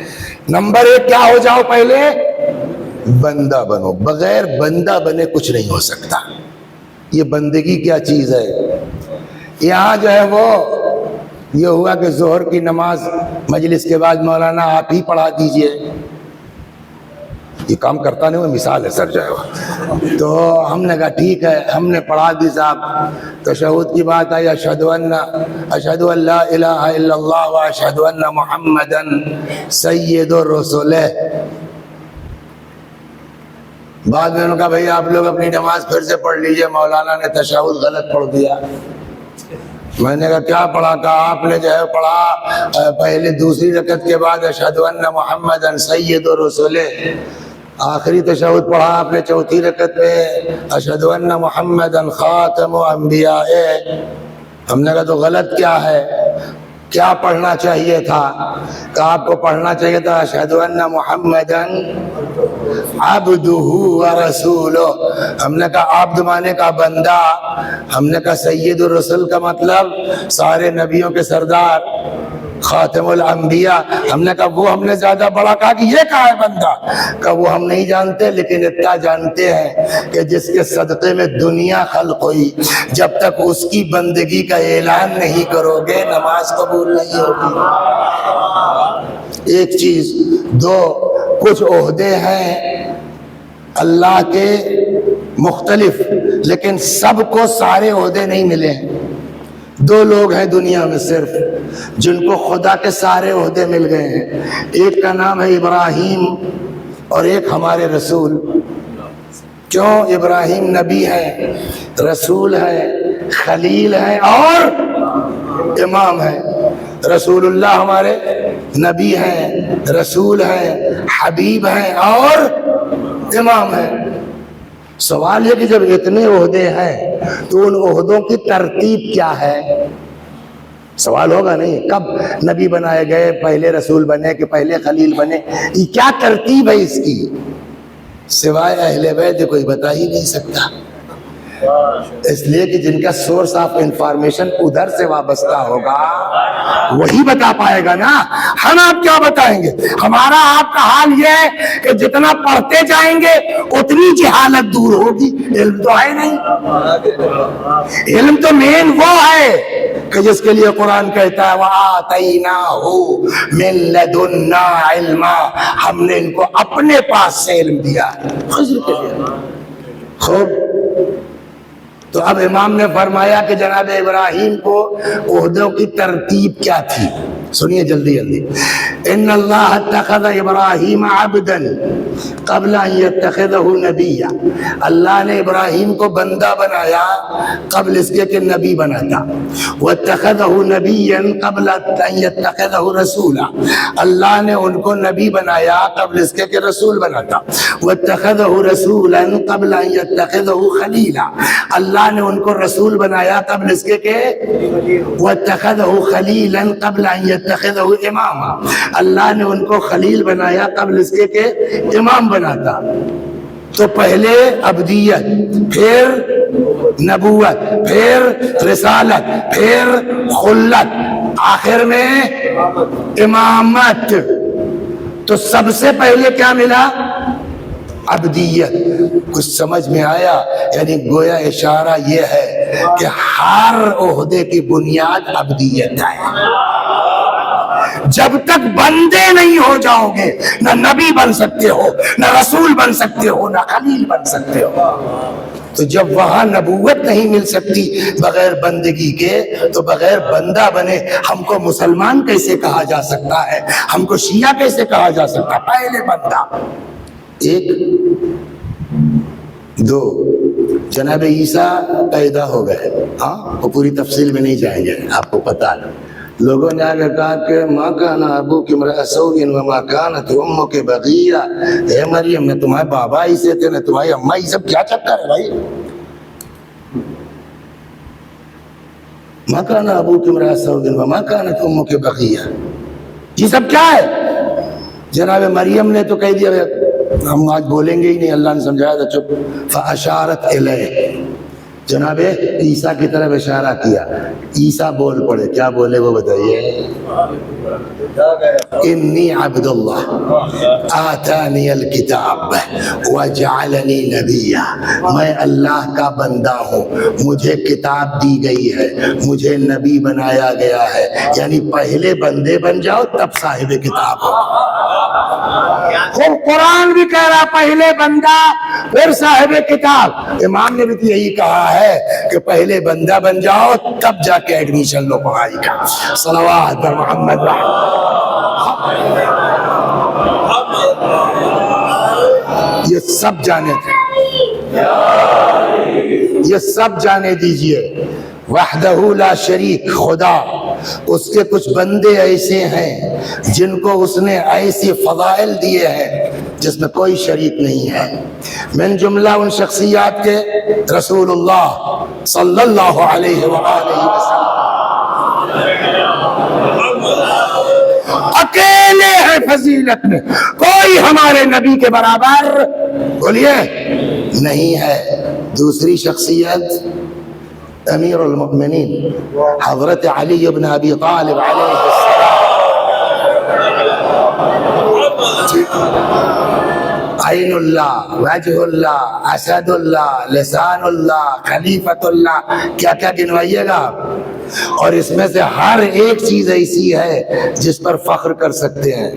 نمبر 1 کیا ہو جاؤ؟ پہلے بندہ بنو. بغیر بندہ بنے کچھ نہیں ہو سکتا. یہ بندگی کیا چیز ہے؟ یہاں جو ہے وہ یہ ہوا کہ ظہر کی نماز مجلس کے بعد مولانا آپ ہی پڑھا دیجئے. یہ کام کرتا نہیں, وہ مثال ہے سر جو ہے وہ. تو ہم نے کہا ٹھیک ہے, ہم نے پڑھا دی صاحب. تشہد کی بات آئی, اشہد ان لا الہ الا اللہ و اشہد ان محمدن سید الرسول. بعد میں انہوں نے کہا بھئی آپ لوگ اپنی نماز پھر سے پڑھ لیجئے, مولانا نے تشہد غلط پڑھ دیا. میں نے کہا کیا پڑھا؟ کہا آپ نے جو ہے پڑھا پہلے دوسری رکعت کے بعد اشہد ان محمدن سید الرسول. آخری تشہد پڑھا آپ نے چوتھی رکعت میں اشہد ان محمدن خاتم انبیاء. ہم نے کہا تو غلط کیا ہے؟ کیا پڑھنا چاہیے تھا؟ کہ آپ کو پڑھنا چاہیے تھا اشہد ان محمدن عبدہ ورسولہ. ہم نے کہا عبد مانے کا بندہ, ہم نے کہا سید الرسول کا مطلب سارے نبیوں کے سردار, خاتم الانبیاء. ہم نے کہا وہ ہم نے زیادہ بڑا کہا کہ یہ کہا ہے بندہ. کہ وہ ہم نہیں جانتے, لیکن اتنا جانتے ہیں کہ جس کے صدقے میں دنیا خلق ہوئی, جب تک اس کی بندگی کا اعلان نہیں کرو گے نماز قبول نہیں ہوگی. ایک چیز. 2, کچھ عہدے ہیں اللہ کے مختلف, لیکن سب کو سارے عہدے نہیں ملے ہیں. 2 لوگ ہیں دنیا میں صرف جن کو خدا کے سارے عہدے مل گئے ہیں. ایک کا نام ہے ابراہیم اور ایک ہمارے رسول. کیوں؟ ابراہیم نبی ہے, رسول ہے, خلیل ہے اور امام ہے. رسول اللہ ہمارے نبی ہیں, رسول ہیں, حبیب ہیں اور امام ہیں. سوال یہ کہ جب اتنے عہدے ہیں تو ان عہدوں کی ترتیب کیا ہے؟ سوال ہوگا نہیں کب نبی بنائے گئے, پہلے رسول بنے کہ پہلے خلیل بنے, یہ کیا ترتیب ہے اس کی؟ سوائے اہل بیت کوئی بتا ہی نہیں سکتا. اس لیے کہ جن کا سورس آف انفارمیشن ادھر سے وابستہ ہوگا وہی بتا پائے گا نا. ہم آپ کیا بتائیں گے؟ ہمارا آپ کا حال یہ ہے کہ جتنا پڑھتے جائیں گے اتنی جہالت دور ہوگی. علم تو ہے نہیں. علم تو مین وہ ہے کہ جس کے لیے قرآن کہتا ہے وَآتَيْنَاهُ مِن لَدُنَّا عِلْمًا, ہم نے ان کو اپنے پاس سے علم دیا. خضر کے لیے خوب. تو اب امام نے فرمایا کہ جناب ابراہیم کو عہدوں کی ترتیب کیا تھی. سنیے جلدی جلدی. ان اللہ اتخذ ابراہیم عبدا قبل ان یتخذہ نبیا. اللہ نے ابراہیم کو بندہ بنایا قبل اس کے کہ نبی بناتا. واتخذہ نبیا قبل ان یتخذہ رسولا. اللہ نے ان کو نبی بنایا قبل اس کے کہ رسول بناتا. واتخذہ رسولا قبل ان یتخذہ خلیلا. اللہ نے ان کو رسول بنایا قبل اس کے کہ واتخذہ خلیلا قبل ان یتخذہ اماما. اللہ نے ان کو خلیل بنایا قبل اس کے کہ امام بناتا. تو پہلے عبدیت, پھر نبوت, پھر رسالت, پھر خلت, آخر میں امامت. تو سب سے پہلے کیا ملا؟ عبدیت. کچھ سمجھ میں آیا؟ یعنی گویا اشارہ یہ ہے کہ ہر عہدے کی بنیاد عبدیت ہے. جب تک بندے نہیں ہو جاؤ گے نہ نبی بن سکتے ہو، نہ رسول بن سکتے ہو، نہ خلیل بن سکتے ہو۔ تو جب وہاں نبوت نہیں مل سکتی بغیر بندگی کے، تو بغیر بندہ بنے ہم کو مسلمان کیسے کہا جا سکتا ہے، ہم کو شیعہ کیسے کہا جا سکتا ہے؟ پہلے بندہ۔ ایک دو، جناب عیسیٰ پیدا ہو گئے، ہاں وہ پوری تفصیل میں نہیں جائیں گے، آپ کو پتا ہے۔ لوگوں نے آگے کہا کہ ماں کان ابوک امرأ سوء وما کانت امک بغیہ، اے مریم نے تمہارے بابا ہی سے تھے، نہ تمہاری اماں، یہ سب کیا چکر ہے بھائی؟ ماں کان ابوک امرأ سوء وما کانت امک بغیہ، یہ سب کیا ہے؟ جناب مریم نے تو کہہ دیا ہم آج بولیں گے ہی نہیں، اللہ نے سمجھایا تھا چپ۔ فاشارت الیہ، جناب عیسیٰ کی طرف اشارہ کیا، عیسیٰ بول پڑے، کیا بولے وہ بتائیے؟ انی عبد اللہ آتانی الکتاب وجعلنی نبیا، میں اللہ کا بندہ ہوں، مجھے کتاب دی گئی ہے، مجھے نبی بنایا گیا ہے۔ یعنی پہلے بندے بن جاؤ تب صاحب کتاب ہو۔ خود قرآن بھی کہہ رہا پہلے بندہ پھر صاحب کتاب۔ امام نے بھی تو یہی کہا ہے کہ پہلے بندہ بن جاؤ تب جا کے ایڈمیشن لو پڑھائی کا۔ صلوات پر محمد یہ سب جانے تھے، یہ سب جانے دیجئے۔ وحدہ لا شریک، خدا، اس کے کچھ بندے ایسے ہیں جن کو اس نے ایسی فضائل دیے ہیں جس میں کوئی شریک نہیں ہے۔ من جملہ ان شخصیات کے رسول اللہ صلی اللہ علیہ وآلہ وسلم اکیلے ہیں فضیلت میں، کوئی ہمارے نبی کے برابر بولیے نہیں ہے۔ دوسری شخصیت امیر المؤمنین حضرت علی بن ابی طالب علیہ السلام، عین اللہ، وجہ اللہ، اسد اللہ، لسان اللہ، خلیفۃ اللہ، کیا کیا گنوائیے گا آپ؟ اور اس میں سے ہر ایک چیز ایسی ہے جس پر فخر کر سکتے ہیں۔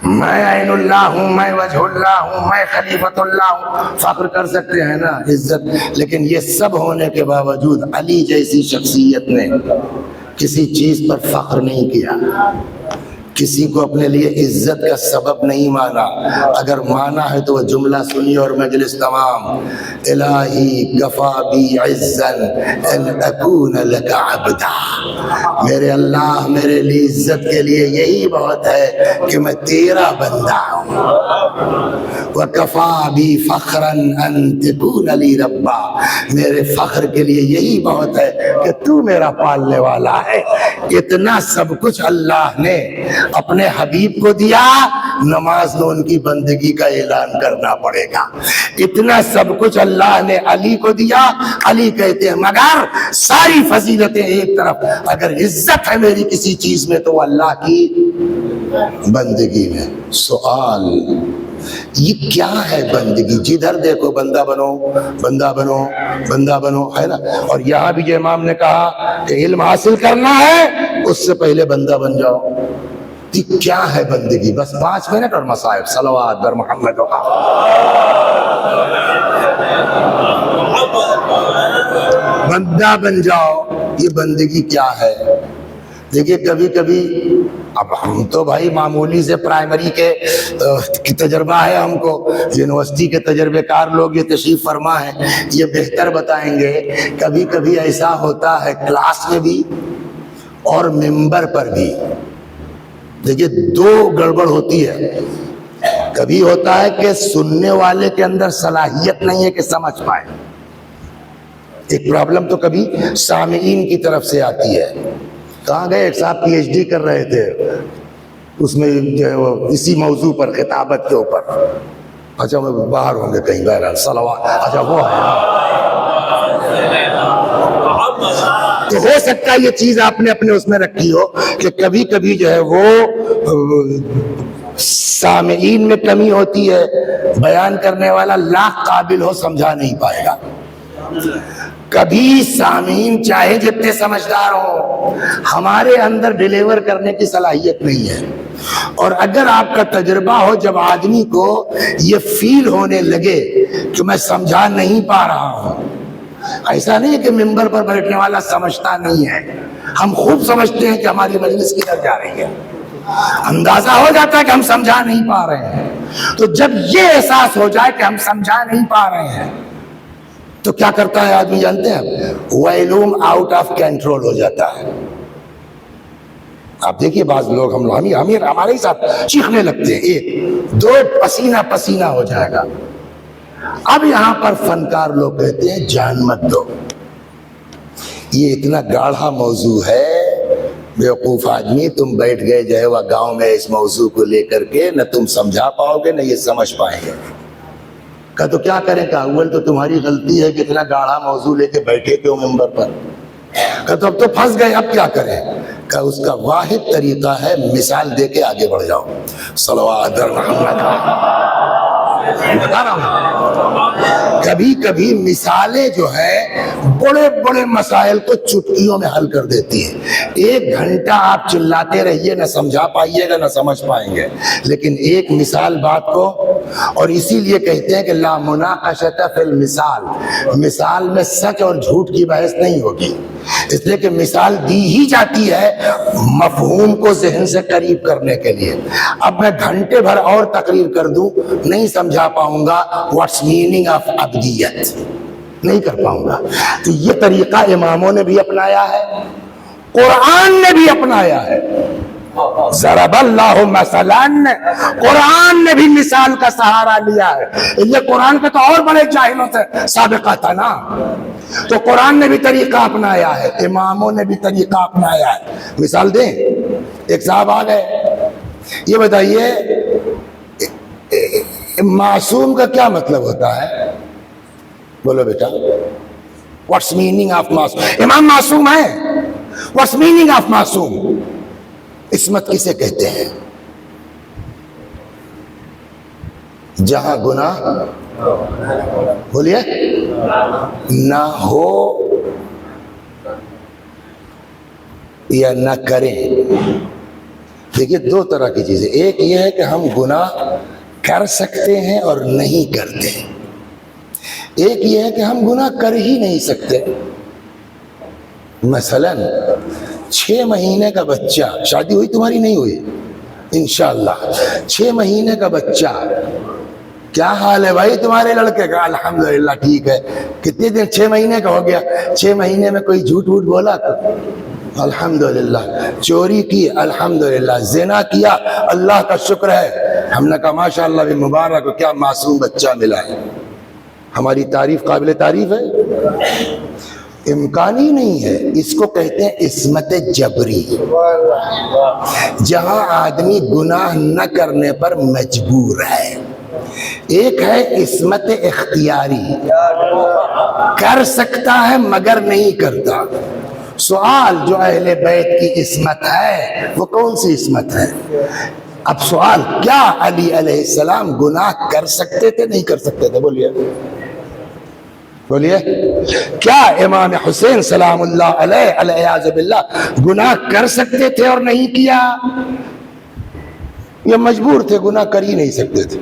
میں عین اللہ ہوں، میں وجہ اللہ ہوں، میں خلیفۃ اللہ ہوں، فخر کر سکتے ہیں نا، عزت۔ لیکن یہ سب ہونے کے باوجود علی جیسی شخصیت نے کسی چیز پر فخر نہیں کیا، کسی کو اپنے لیے عزت کا سبب نہیں مانا۔ اگر مانا ہے تو وہ جملہ سنی اور مجلس تمام، الہی کفا بی عزا ان اکون لک عبدا، میرے اللہ میرے لیے عزت کے لیے یہی بہت ہے کہ میں تیرا بندہ ہوں۔ وکفا بی فخرا ان تکون لی ربا، میرے فخر کے لیے یہی بہت ہے کہ تو میرا پالنے والا ہے۔ اتنا سب کچھ اللہ نے اپنے حبیب کو دیا، نماز میں ان کی بندگی کا اعلان کرنا پڑے گا۔ اتنا سب کچھ اللہ نے علی کو دیا، علی کہتے ہیں مگر ساری فضیلتیں ایک طرف، اگر عزت ہے میری کسی چیز میں تو وہ اللہ کی بندگی میں۔ سوال یہ کیا ہے بندگی؟ جدھر دیکھو بندہ بنو بندہ بنو بندہ بنو، ہے نا۔ اور یہاں بھی جو امام نے کہا کہ علم حاصل کرنا ہے اس سے پہلے بندہ بن جاؤ۔ یہ کیا ہے بندگی؟ بس 5 منٹ اور مصائب، صلوات بر محمد بندہ بن جاؤ۔ یہ بندگی کیا ہے؟ دیکھیے کبھی کبھی اب ہم تو بھائی معمولی سے پرائمری کے تجربہ ہے ہم کو، یونیورسٹی کے تجربے کار لوگ یہ تشریف فرما ہیں، یہ بہتر بتائیں گے۔ کبھی کبھی ایسا ہوتا ہے کلاس میں بھی اور ممبر پر بھی۔ دیکھیے 2 گڑبڑ ہوتی ہے، کبھی ہوتا ہے کہ سننے والے کے اندر صلاحیت نہیں ہے کہ سمجھ پائے، ایک پرابلم تو کبھی سامعین کی طرف سے آتی ہے۔ کہاں گئے؟ ایک صاحب پی ایچ ڈی کر رہے تھے اس میں جو ہے وہ اسی موضوع پر، خطابت کے اوپر۔ اچھا وہ باہر ہوں گے کہیں، بہرحال صلوات، اچھا وہ ہے۔ تو ہو سکتا ہے یہ چیز آپ نے اپنے اس میں رکھی ہو کہ کبھی کبھی جو ہے وہ سامعین میں کمی ہوتی ہے، بیان کرنے والا لاکھ قابل ہو سمجھا نہیں پائے گا۔ کبھی سامعین چاہے جتنے سمجھدار ہوں، ہمارے اندر ڈیلیور کرنے کی صلاحیت نہیں ہے. اور اگر آپ کا تجربہ ہو جب آدمی کو یہ فیل ہونے لگے کہ میں سمجھا نہیں پا رہا ہوں، ایسا نہیں ہے کہ ممبر پر بیٹھنے والا سمجھتا نہیں ہے، ہم خوب سمجھتے ہیں کہ ہماری مجلس کدھر جا رہی ہے، اندازہ ہو جاتا ہے کہ ہم سمجھا نہیں پا رہے ہیں. تو جب یہ احساس ہو جائے کہ ہم سمجھا نہیں پا رہے ہیں تو کیا کرتا ہے آدمی جانتے ہیں؟ ویلوم آؤٹ آف کنٹرول ہو جاتا ہے. آپ دیکھیے بعض لوگ ہمارے ہی ساتھ چیخنے لگتے ہیں، ایک دو پسینہ پسینہ ہو جائے گا. اب یہاں پر فنکار لوگ کہتے ہیں جان مت دو، یہ اتنا گاڑھا موضوع ہے، بیوقوف آدمی تم بیٹھ گئے جو ہے وہ گاؤں میں اس موضوع کو لے کر کے، نہ تم سمجھا پاؤ گے نہ یہ سمجھ پائیں گے. کہا تو کیا کریں؟ کہا اول تو تمہاری غلطی ہے کہ اتنا گاڑھا موضوع لے کے بیٹھے کیوں ممبر پر. کہا تو اب تو پھنس گئے، اب کیا کریں؟ کہا اس کا واحد طریقہ ہے مثال دے کے آگے بڑھ جاؤ. صلوات محمد. بتا رہا ہوں کبھی کبھی مثالیں جو ہے بڑے بڑے مسائل کو چٹکیوں میں حل کر دیتی ہیں. 1 گھنٹہ آپ چلاتے رہیے، نہ سمجھا پائیے گا نہ سمجھ پائیں گے، لیکن ایک مثال بات کو. اور اسی لیے کہتے ہیں کہ لا مناقشۃ فی المثال، مثال میں سچ اور جھوٹ کی بحث نہیں ہوگی، اس لیے کہ مثال دی ہی جاتی ہے مفہوم کو ذہن سے قریب کرنے کے لیے. اب میں گھنٹے بھر اور تقریر کر دوں نہیں سمجھا پاؤں گا واٹس میننگ آف ابدیت، نہیں کر پاؤں گا. تو یہ طریقہ اماموں نے بھی اپنایا ہے، قرآن نے بھی اپنایا ہے. ضرب اللہ مثلا، قرآن نے بھی مثال کا سہارا لیا ہے. یہ قرآن کے تو اور بڑے جاہلوں سے سابقہ تھا نا، تو قرآن نے بھی طریقہ اپنایا ہے، اماموں نے بھی طریقہ اپنایا ہے. مثال دیں، ایک صاحب آ گئے، یہ بتائیے معصوم کا کیا مطلب ہوتا ہے؟ بولو بیٹا، واٹس میننگ آف معصوم؟ امام معصوم ہے، واٹس میننگ آف معصوم؟ عصمت کسے کہتے ہیں؟ جہاں گناہ بولیے نہ ہو یا نہ کریں. دیکھیے 2 طرح کی چیزیں، ایک یہ ہے کہ ہم گناہ کر سکتے ہیں اور نہیں کرتے، ایک یہ ہے کہ ہم گناہ کر ہی نہیں سکتے. مثلاً 6 مہینے کا بچہ، شادی ہوئی تمہاری نہیں ہوئی انشاءاللہ، 6 مہینے کا بچہ، کیا حال ہے بھائی تمہارے لڑکے کا؟ الحمدللہ ٹھیک ہے. کتنے دن؟ 6 مہینے کا ہو گیا. 6 مہینے میں کوئی جھوٹ ووٹ بولا تو الحمدللہ، چوری کی الحمدللہ، زنا کیا اللہ کا شکر ہے. ہم نے کہا ماشاءاللہ بھی مبارک ہو، کیا معصوم بچہ ملا ہے. ہماری تعریف قابل تعریف ہے؟ امکان ہی نہیں ہے. اس کو کہتے ہیں عصمت جبری، جہاں آدمی گناہ نہ کرنے پر مجبور ہے. ایک ہے عصمت اختیاری، کر سکتا ہے مگر نہیں کرتا. سوال جو اہل بیت کی عصمت ہے وہ کون سی عصمت ہے؟ اب سوال، کیا علی علیہ السلام گناہ کر سکتے تھے نہیں کر سکتے تھے؟ بولیے بولیے. کیا امام حسین سلام اللہ علیہ العیاذ باللہ گناہ کر سکتے تھے اور نہیں کیا؟ یہ مجبور تھے، گناہ کر ہی نہیں سکتے تھے.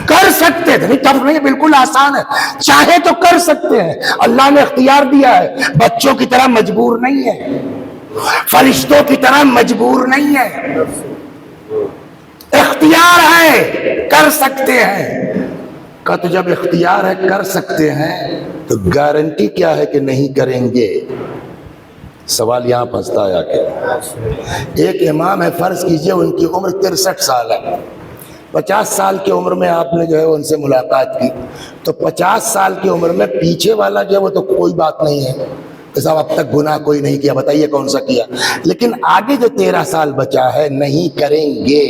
کر سکتے تھے، نہیں ٹف نہیں، بالکل آسان ہے، چاہے تو کر سکتے ہیں. اللہ نے اختیار دیا ہے، بچوں کی طرح مجبور نہیں ہے، فرشتوں کی طرح مجبور نہیں ہے، اختیار ہے، کر سکتے ہیں. کا تو جب اختیار ہے کر سکتے ہیں تو گارنٹی کیا ہے کہ نہیں کریں گے؟ سوال یہاں پھنستا ہے کہ ایک امام ہے، فرض کیجئے ان کی عمر 63 سال ہے، 50 سال کی عمر میں آپ نے جو ہے ان سے ملاقات کی، تو 50 سال کی عمر میں پیچھے والا جو ہے وہ تو کوئی بات نہیں ہے کہ صاحب اب تک گناہ کوئی نہیں کیا، بتائیے کون سا کیا. لیکن آگے جو 13 سال بچا ہے نہیں کریں گے،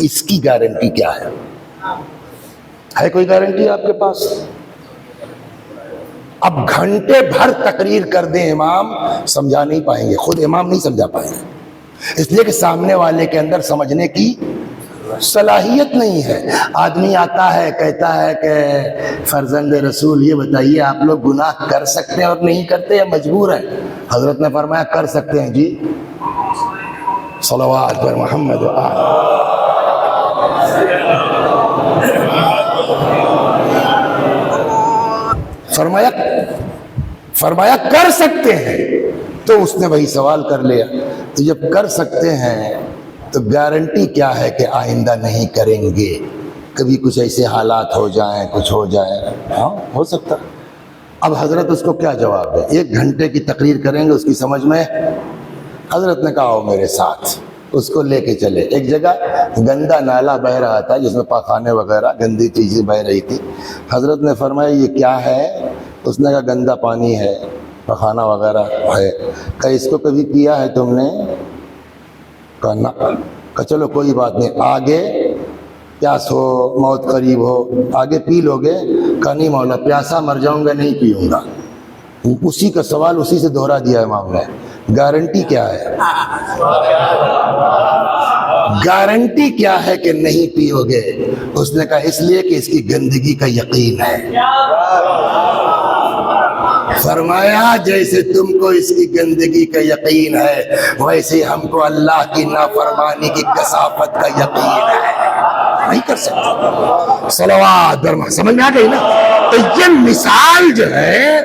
اس کی گارنٹی کیا ہے؟ ہے کوئی گارنٹی آپ کے پاس؟ اب گھنٹے بھر تقریر کر دیں امام، سمجھا نہیں پائیں گے، خود امام نہیں سمجھا پائیں گے، اس لیے کہ سامنے والے کے اندر سمجھنے کی صلاحیت نہیں ہے. آدمی آتا ہے کہتا ہے کہ فرزند رسول یہ بتائیے آپ لوگ گناہ کر سکتے ہیں اور نہیں کرتے یا مجبور ہیں؟ حضرت نے فرمایا کر سکتے ہیں جی. صلوات پر محمد و آل. فرمایا کر سکتے ہیں. تو اس نے وہی سوال کر لیا. تو جب کر سکتے ہیں تو گارنٹی کیا ہے کہ آئندہ نہیں کریں گے؟ کبھی کچھ ایسے حالات ہو جائیں, کچھ ہو جائے. ہاں ہو سکتا. اب حضرت اس کو کیا جواب دے؟ 1 گھنٹے کی تقریر کریں گے, اس کی سمجھ میں. حضرت نے کہا آؤ میرے ساتھ. اس کو لے کے چلے. ایک جگہ گندا نالا بہ رہا تھا جس میں پاخانے وغیرہ گندی چیزیں بہ رہی تھی. حضرت نے فرمایا یہ کیا ہے؟ اس نے کہا گندا پانی ہے, پاخانہ وغیرہ ہے. کہ اس کو کبھی کیا ہے تم نے؟ کہا نہ. کہ چلو کوئی بات نہیں, آگے پیاس ہو, موت قریب ہو, آگے پی لو گے؟ کہا نہیں مولا, پیاسا مر جاؤں گا, نہیں پیوں گا. اسی کا سوال اسی سے دہرا دیا امام نے. گارنٹی کیا ہے؟ گارنٹی کیا ہے کہ نہیں پیو گے؟ اس نے کہا اس لیے کہ اس کی گندگی کا یقین ہے. فرمایا جیسے تم کو اس کی گندگی کا یقین ہے ویسے ہم کو اللہ کی نافرمانی کی کثافت کا یقین ہے. نہیں کر سکتے. صلوات درما. سمجھ میں آ گئی نا؟ تو یہ مثال جو ہے,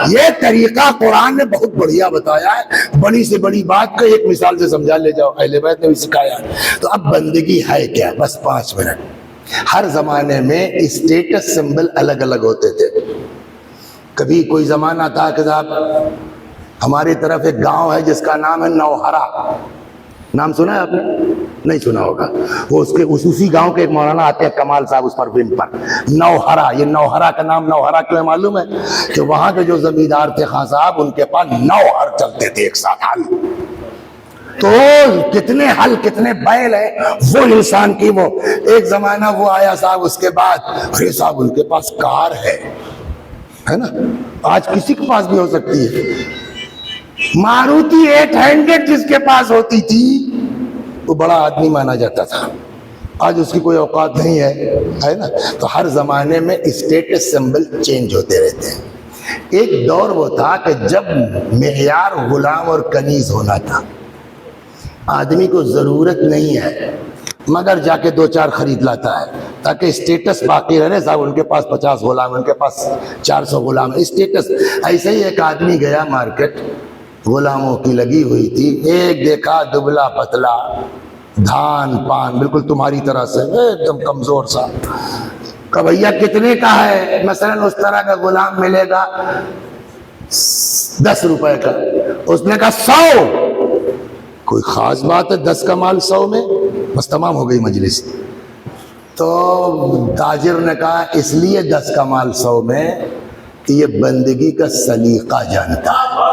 یہ طریقہ قرآن نے بہت بڑھیا بتایا ہے. بڑی سے بڑی بات کو ایک مثال سے سمجھا لے جاؤ. اہل بیت نے بھی سکھایا. تو اب بندگی ہے کیا؟ بس 5 منٹ. ہر زمانے میں اسٹیٹس سمبل الگ الگ ہوتے تھے. کبھی کوئی زمانہ تھا کہ صاحب ہماری طرف ایک گاؤں ہے جس کا نام ہے نوہرا. نام سنا ہے آپ نے؟ نہیں سنا ہوگا. وہ اس کے اسی گاؤں کے ایک مولانا آتے ہیں کمال صاحب اس پروین پر. نوہرا. یہ نوہرا کا نام نوہرا کیوں ہے معلوم ہے؟ کہ وہاں کے جو زمیندار تھے خان صاحب, ان کے پاس 9 ہر چلتے تھے ایک ساتھ. حل تو کتنے حل کتنے بیل ہیں وہ انسان کی. وہ ایک زمانہ وہ آیا صاحب, اس کے بعد ارے صاحب ان کے پاس کار ہے نا. آج کسی کے پاس بھی ہو سکتی ہے. ماروتی 800 جس کے پاس ہوتی تھی وہ بڑا آدمی مانا جاتا تھا. آج اس کی کوئی اوقات نہیں ہے نا. تو ہر زمانے میں اسٹیٹس سمبل چینج ہوتے رہتے ہیں. ایک دور وہ تھا کہ جب معیار غلام اور کنیز ہونا تھا. آدمی کو ضرورت نہیں ہے مگر جا کے 2-4 خرید لاتا ہے تاکہ اسٹیٹس باقی رہے. صاحب ان کے پاس 50 غلام, ان کے پاس 400 غلام, اسٹیٹس. ایسے ہی ایک آدمی گیا مارکیٹ, غلاموں کی لگی ہوئی تھی. ایک دیکھا دبلا پتلا, دھان پان بالکل تمہاری طرح سے, ایک دم کمزور سا. کہ بھیا کتنے کا ہے؟ مثلا اس طرح کا غلام ملے گا 10 روپے کا. اس نے کہا 100. کوئی خاص بات ہے 10 کا مال 100 میں؟ بس تمام ہو گئی مجلس. تو تاجر نے کہا اس لیے 10 کا مال 100 میں کہ یہ بندگی کا سلیقہ جانتا ہے.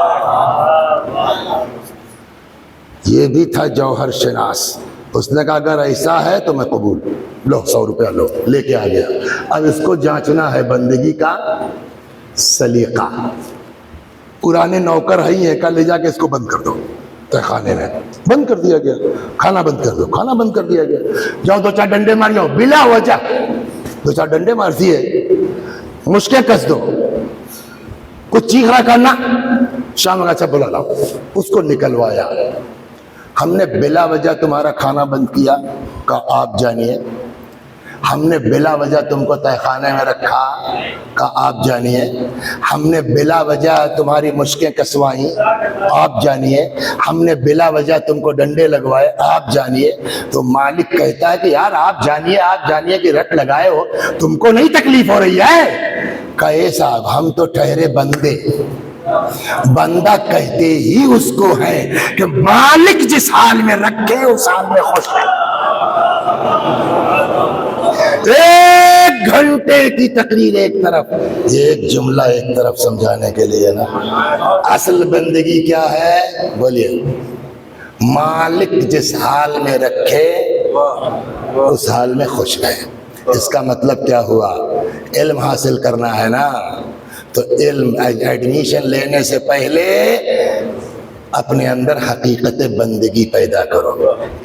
یہ بھی تھا جوہر شناس. اس نے کہا اگر ایسا ہے تو میں قبول. لو 100 روپیہ لو, لے کے آ گیا. اب اس کو جانچنا ہے بندگی کا سلیقہ. پرانے نوکر ہی ہیں, کل لے جا کے اس کو بند کر دو خانے میں. بند کر دیا گیا. کھانا بند کر دو. کھانا بند کر دیا گیا. جاؤ 2-4 ڈنڈے مار جاؤ بلا وجہ. 2-4 ڈنڈے مار دیے, مشکیں کس دو, کچھ چیخ رہا کرنا. شام کا اچھا بلا لاؤ. اس کو نکلوایا. ہم نے بلا وجہ تمہارا کھانا بند کیا. کہا آپ جانیے. ہم نے بلا وجہ تم کو تہ خانے میں رکھا. کہا آپ جانیے. ہم نے بلا وجہ تمہاری مشکیں کسوائیں. آپ جانیے. ہم نے بلا وجہ تم کو ڈنڈے لگوائے. آپ جانیے. تو مالک کہتا ہے کہ یار آپ جانیے کہ رٹ لگائے ہو, تم کو نہیں تکلیف ہو رہی ہے؟ کہے صاحب ہم تو ٹھہرے بندے. بندہ کہتے ہی اس کو ہے کہ مالک جس حال میں رکھے اس حال میں خوش ہے. 1 گھنٹے کی تقریر ایک طرف, ایک جملہ ایک طرف سمجھانے کے لیے نا. اصل بندگی کیا ہے بولیے؟ مالک جس حال میں رکھے اس حال میں خوش ہے. اس کا مطلب کیا ہوا؟ علم حاصل کرنا ہے نا, تو علم ایڈمیشن لینے سے پہلے اپنے اندر حقیقت بندگی پیدا کرو.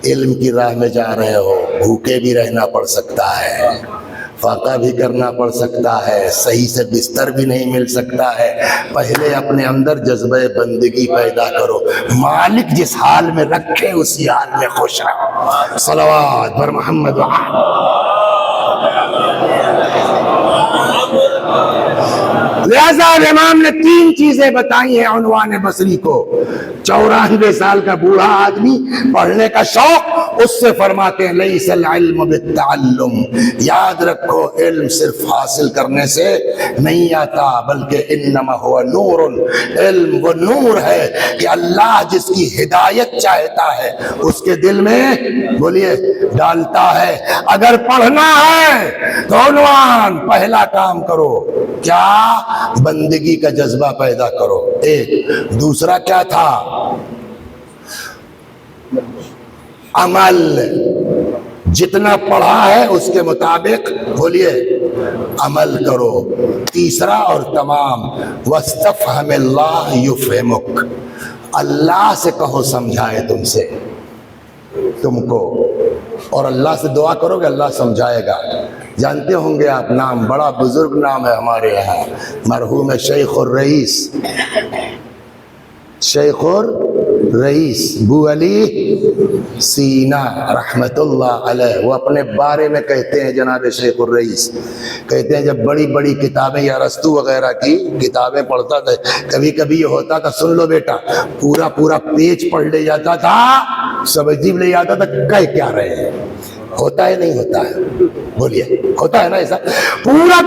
علم کی راہ میں جا رہے ہو، بھوکے بھی رہنا پڑ سکتا ہے، فاقہ بھی کرنا پڑ سکتا ہے، صحیح سے بستر بھی نہیں مل سکتا ہے. پہلے اپنے اندر جذبہ بندگی پیدا کرو. مالک جس حال میں رکھے اسی حال میں خوش رہو. صلوات بر محمد لہذا امام نے 3 چیزیں بتائی ہیں عنوان بصری کو. 94 سال کا بوڑھا آدمی، پڑھنے کا شوق، اس سے فرماتے ہیں لیس العلم بالتعلم، یاد رکھو علم صرف حاصل کرنے سے نہیں آتا، بلکہ انما هو نور، علم وہ نور ہے کہ اللہ جس کی ہدایت چاہتا ہے اس کے دل میں بولیے ڈالتا ہے. اگر پڑھنا ہے تو عنوان پہلا کام کرو، کیا؟ بندگی کا جذبہ پیدا کرو. ایک دوسرا کیا تھا؟ عمل. جتنا پڑھا ہے اس کے مطابق بولیے عمل کرو. تیسرا اور تمام، واستفہم اللہ یفہمک، اللہ سے کہو سمجھائے تم کو، اور اللہ سے دعا کرو کہ اللہ سمجھائے گا. جانتے ہوں گے آپ نام، بڑا بزرگ نام ہے ہمارے یہاں، مرحوم شیخ الرئیس، شیخ الرئیس بو علی سینا رحمت اللہ علیہ. وہ اپنے بارے میں کہتے ہیں، جناب شیخ الرئیس کہتے ہیں جب بڑی بڑی کتابیں یا ارسطو وغیرہ کی کتابیں پڑھتا تھا، کبھی کبھی یہ ہوتا تھا، سن لو بیٹا، پورا پیج پڑھ لے جاتا تھا، سب عجیب لے جاتا تھا، کہہ کیا رہے ہیں؟ ہوتا ہے نہیں ہوتا ہے؟ بولیے ہوتا ہے نا ایسا؟ پورا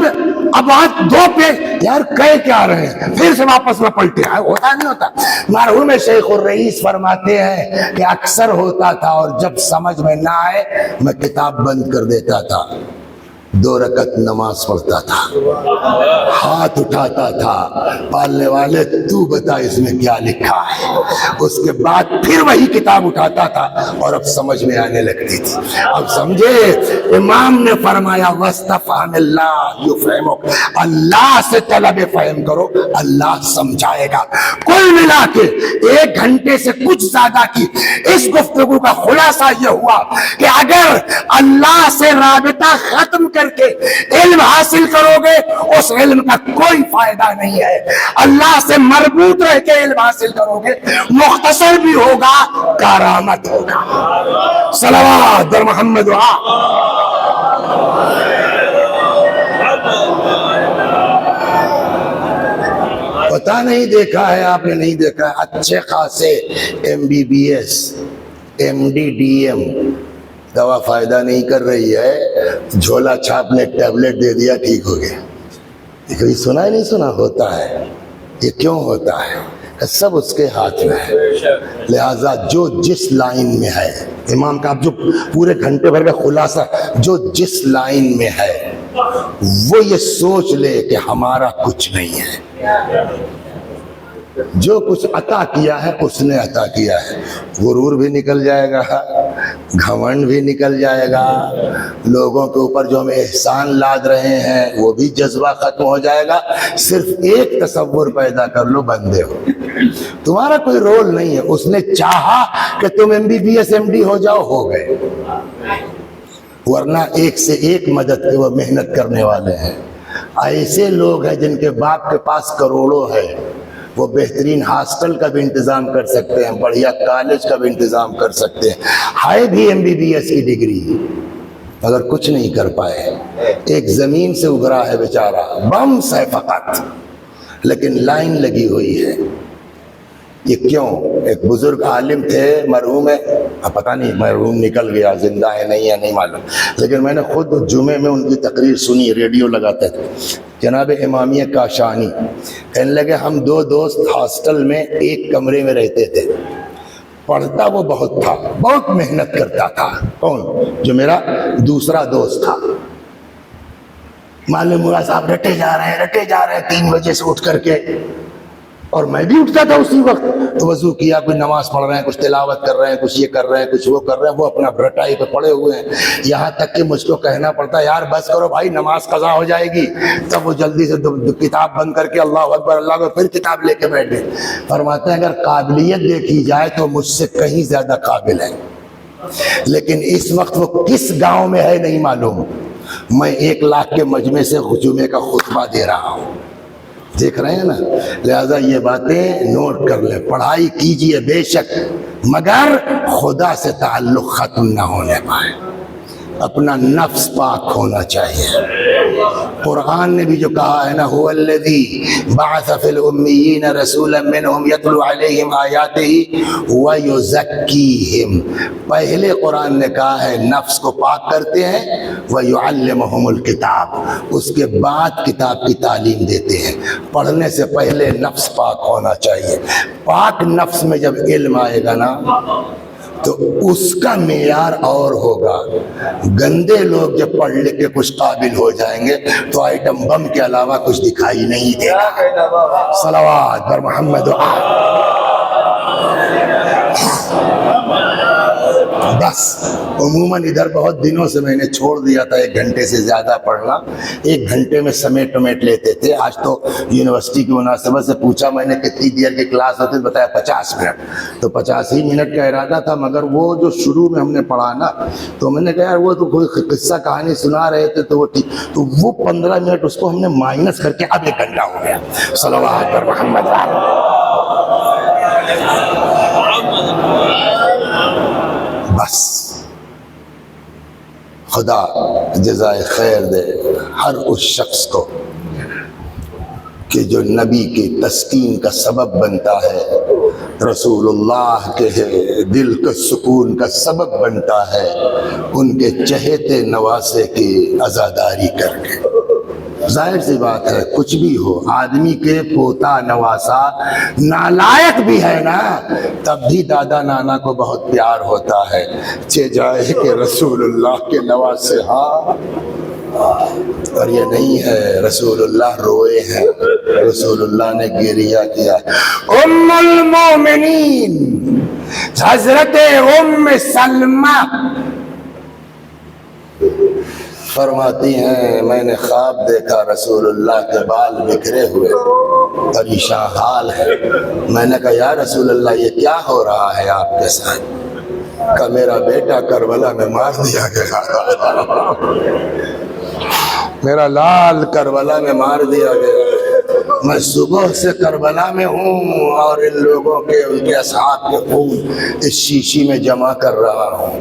اب آج 2 پیج یار کہہ کیا رہے ہیں، پھر سے واپس میں پلٹے. ہوتا نہیں ہوتا؟ مرحوم شیخ الرئیس فرماتے ہیں کہ اکثر ہوتا تھا، اور جب سمجھ میں نہ آئے میں کتاب بند کر دیتا تھا، 2 رکعت نماز پڑھتا تھا، ہاتھ اٹھاتا تھا، پالنے والے تو بتا اس میں کیا لکھا ہے. اس کے بعد پھر وہی کتاب اٹھاتا تھا اور اب سمجھ میں آنے لگتی تھی. اب سمجھے؟ امام نے فرمایا واستفہم اللہ یفہمک، اللہ سے طلب فہم کرو، اللہ سمجھائے گا. کل ملا کے 1 گھنٹے سے کچھ زیادہ کی اس گفتگو کا خلاصہ یہ ہوا کہ اگر اللہ سے رابطہ ختم کر کے علم حاصل کرو گے اس علم کا کوئی فائدہ نہیں ہے. اللہ سے مربوط رہ کے علم حاصل کرو گے، مختصر بھی ہوگا، کارآمد ہوگا. صلوات در محمد پتہ نہیں دیکھا ہے آپ نے؟ نہیں دیکھا ہے؟ اچھے خاصے MBBS MD DM دوا فائدہ نہیں کر رہی ہے، جھولا چھاپ نے ٹیبلٹ دے دیا، ٹھیک ہو گیا. کبھی سنا ہی نہیں سنا؟ ہوتا ہے. یہ کیوں ہوتا ہے؟ سب اس کے ہاتھ میں ہے. لہذا جو جس لائن میں ہے، امام کا جو پورے گھنٹے بھر کا خلاصہ، جو جس لائن میں ہے وہ یہ سوچ لے کہ ہمارا کچھ نہیں ہے، جو کچھ عطا کیا ہے اس نے عطا کیا ہے. غرور بھی نکل جائے گا، گھمنڈ بھی نکل جائے گا، لوگوں کے اوپر جو ہم احسان لاد رہے ہیں وہ بھی جذبہ ختم ہو جائے گا. صرف ایک تصور پیدا کر لو، بندے ہو، تمہارا کوئی رول نہیں ہے. اس نے چاہا کہ تم MBBS MD ہو جاؤ، ہو گئے، ورنہ ایک سے ایک مدد کے وہ محنت کرنے والے ہیں. ایسے لوگ ہیں جن کے باپ کے پاس کروڑوں ہے، وہ بہترین ہاسٹل کا بھی انتظام کر سکتے ہیں، بڑھیا کالج کا بھی انتظام کر سکتے ہیں، ہے بھی MBBS کی ڈگری، مگر کچھ نہیں کر پائے. ایک زمین سے ابھرا ہے بیچارہ، بمس ہے فقط، لیکن لائن لگی ہوئی ہے. یہ کیوں؟ ایک بزرگ عالم تھے، مرحوم ہے، پتہ نہیں مرحوم نکل گیا، زندہ ہے نہیں ہے نہیں معلوم، لیکن میں نے خود جمعے میں ان کی تقریر سنی، ریڈیو لگاتے تھے. جناب امامیہ کاشانی کہنے لگے ہم 2 دوست ہاسٹل میں ایک کمرے میں رہتے تھے. پڑھتا وہ بہت تھا، بہت محنت کرتا تھا. کون؟ جو میرا دوسرا دوست تھا. معلوم ہوا صاحب رٹے جا رہے ہیں 3 بجے سے اٹھ کر کے اور میں بھی اٹھتا تھا اسی وقت، تو وضو کیا، کوئی نماز پڑھ رہے ہیں، کچھ تلاوت کر رہے ہیں، کچھ یہ کر رہے ہیں، کچھ وہ کر رہے ہیں، وہ اپنا برٹائی پہ پڑے ہوئے ہیں، یہاں تک کہ مجھ کو کہنا پڑتا یار بس کرو بھائی نماز قضا ہو جائے گی، تب وہ جلدی سے کتاب بند کر کے اللہ اکبر اللہ اکبر پھر کتاب لے کے بیٹھ گئے۔ فرماتے ہیں اگر قابلیت دیکھی جائے تو مجھ سے کہیں زیادہ قابل ہے، لیکن اس وقت وہ کس گاؤں میں ہے نہیں معلوم، میں 1 لاکھ کے مجمع سے جمعے کا خطبہ دے رہا ہوں، دیکھ رہے ہیں نا، لہذا یہ باتیں نوٹ کر لیں، پڑھائی کیجئے بے شک، مگر خدا سے تعلق ختم نہ ہونے پائے، اپنا نفس پاک ہونا چاہیے۔ قرآن نے بھی جو کہا ہے نا هو الذی بعث فی الامیین رسولا منہم یتلو علیہم آیاتہ ویزکیہم، پہلے قرآن نے کہا ہے نفس کو پاک کرتے ہیں، ویعلمہم الکتاب، اس کے بعد کتاب کی تعلیم دیتے ہیں، پڑھنے سے پہلے نفس پاک ہونا چاہیے۔ پاک نفس میں جب علم آئے گا نا تو اس کا معیار اور ہوگا، گندے لوگ جب پڑھ لکھ کے کچھ قابل ہو جائیں گے تو آئٹم بم کے علاوہ کچھ دکھائی نہیں دے گا۔ صلوات بر محمد و آل۔ بس عموماً ادھر بہت دنوں سے میں نے چھوڑ دیا تھا 1 گھنٹے سے زیادہ پڑھنا، 1 گھنٹے میں سمیٹ لیتے تھے، آج تو یونیورسٹی کی مناسبت سے پوچھا میں نے کتنی دیر کی کلاس ہوتی، بتایا 50 منٹ، تو 50 ہی منٹ کا ارادہ تھا، مگر وہ جو شروع میں ہم نے پڑھا نا تو میں نے کہا یار وہ تو کوئی قصہ کہانی سنا رہے تھے تو وہ ٹھیک، تو وہ 15 منٹ اس کو ہم نے مائنس کر کے اب 1 گھنٹہ ہو گیا۔ صلوات پر محمد۔ بس خدا جزائے خیر دے ہر اس شخص کو کہ جو نبی کی تسکین کا سبب بنتا ہے، رسول اللہ کے دل کے سکون کا سبب بنتا ہے، ان کے چہیتے نواسے کی عزاداری کر کے۔ ظاہر سی بات ہے کچھ بھی ہو، آدمی کے پوتا نواسا نالائق بھی ہے نا تب بھی دادا نانا کو بہت پیار ہوتا ہے، چہ جائے کہ رسول اللہ کے نواسے ہاں، اور یہ نہیں ہے رسول اللہ روئے ہیں، رسول اللہ نے گریہ کیا۔ ام المومنین حضرت ام سلمہ فرماتی ہیں میں نے خواب دیکھا رسول اللہ کے بال بکھرے ہوئے، پریشان حال ہے، میں نے کہا یا رسول اللہ یہ کیا ہو رہا ہے آپ کے ساتھ؟ کہ میرا بیٹا کربلا میں مار دیا گیا، میرا لال کربلا میں مار دیا گیا، میں صبح سے کربلا میں ہوں اور ان لوگوں کے ان کے اصحاب کے خون اس شیشی میں جمع کر رہا ہوں۔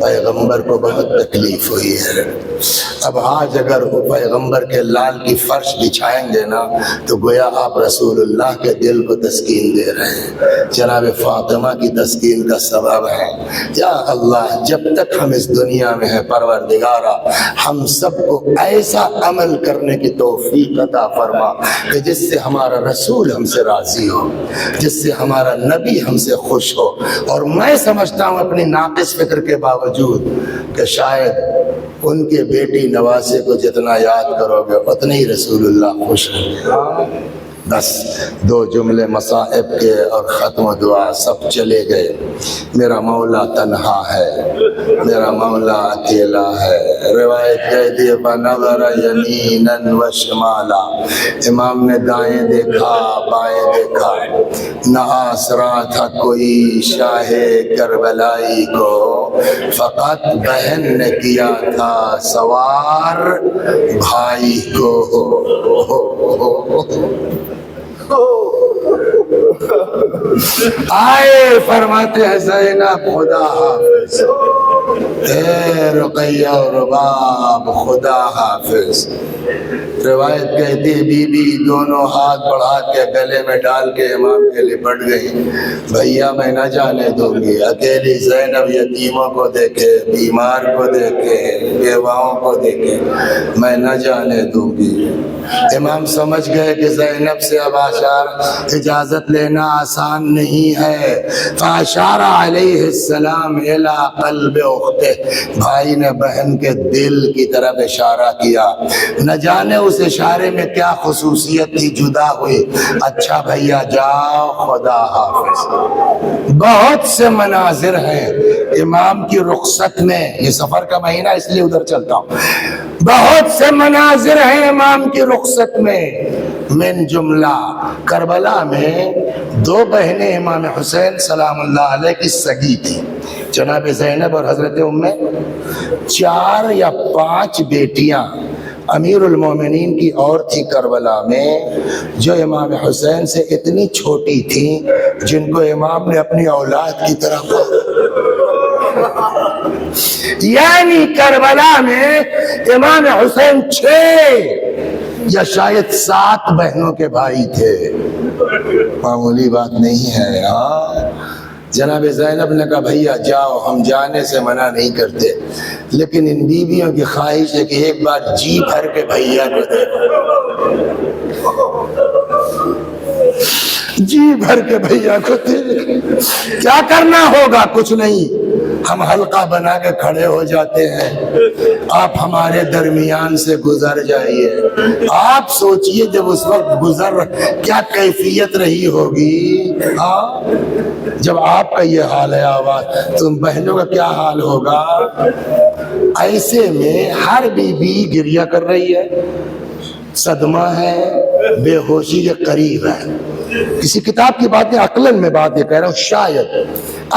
پیغمبر کو بہت تکلیف ہوئی ہے، اب آج اگر وہ پیغمبر کے لال کی فرش بچھائیں گے نا تو گویا آپ رسول اللہ کے دل کو تسکین دے رہے ہیں، جناب فاطمہ کی تسکین کا سبب ہے۔ یا اللہ جب تک ہم اس دنیا میں ہیں پروردگارا ہم سب کو ایسا عمل کرنے کی توفیق عطا فرما کہ جس سے ہمارا رسول ہم سے راضی ہو، جس سے ہمارا نبی ہم سے خوش ہو۔ اور میں سمجھتا ہوں اپنی ناقص فکر کے باوجود کہ شاید ان کے بیٹی نواسے کو جتنا یاد کرو گے اتنے ہی رسول اللہ خوش ہوں گے۔ بس 2 جملے مصائب کے اور ختم دعا، سب چلے گئے۔ میرا مولا تنہا ہے، میرا مولا اکیلا ہے۔ روایت کہتی ہے فنظر یمینا و شمالا، امام نے دائیں دیکھا بائیں دیکھا، نہ آسرا تھا کوئی شاہ کربلائی کو، فقط بہن نے کیا تھا سوار بھائی کو۔ آئے فرماتے ہیں زینب خدا حافظ، اے رقیہ و رباب خدا حافظ۔ روایت کہتی ہے بی بی دونوں ہاتھ بڑھا کے گلے میں ڈال کے امام کے لپٹ گئی، بھیا میں نہ جانے دوں گی، اکیلی زینب یتیموں کو دیکھے، بیمار کو دیکھے، بیواؤں کو دیکھے، میں نہ جانے دوں گی۔ امام سمجھ گئے کہ زینب سے اب اجازت لینا آسان نہیں ہے، فاشار علیہ السلام الی قلب اختہ، بھائی نے بہن کے دل کی طرف اشارہ کیا، نہ جانے اس اشارے میں کیا خصوصیت تھی؟ جدا ہوئے، اچھا بھیا جاؤ خدا حافظ۔ بہت سے مناظر ہیں امام کی رخصت میں، یہ سفر کا مہینہ اس لیے ادھر چلتا ہوں، بہت سے مناظر ہیں امام کی رخصت میں، من جملہ کربلا میں 2 بہنیں امام حسین سلام اللہ علیہ کی سگی تھی، جناب زینب اور حضرت ام، 4 یا 5 بیٹیاں امیر المومنین کی اور تھی کربلا میں، جو امام حسین سے اتنی چھوٹی تھیں جن کو امام نے اپنی اولاد کی طرح پالا۔ یعنی کربلا میں امام حسین 6 یا شاید 7 بہنوں کے بھائی تھے، معمولی بات نہیں ہے۔ ہاں جناب زینب نے کہا بھیا جاؤ، ہم جانے سے منع نہیں کرتے، لیکن ان بیویوں کی خواہش ہے کہ ایک بار جی بھر کے بھیا کو دیکھو، جی بھر کے بھیا کو دیکھو۔ کیا کرنا ہوگا؟ کچھ نہیں، ہم حلقہ بنا کے کھڑے ہو جاتے ہیں، آپ ہمارے درمیان سے گزر جائیے۔ آپ سوچئے جب اس وقت گزر کیا کیفیت رہی ہوگی، ہاں جب آپ کا یہ حال ہے آواز، تم بہنوں کا کیا حال ہوگا؟ ایسے میں ہر بیوی گریہ کر رہی ہے، صدمہ ہے، بے ہوشی کے قریب ہے۔ کسی کتاب کی بات ہے، عقلاً میں بات یہ کہہ رہا ہوں، شاید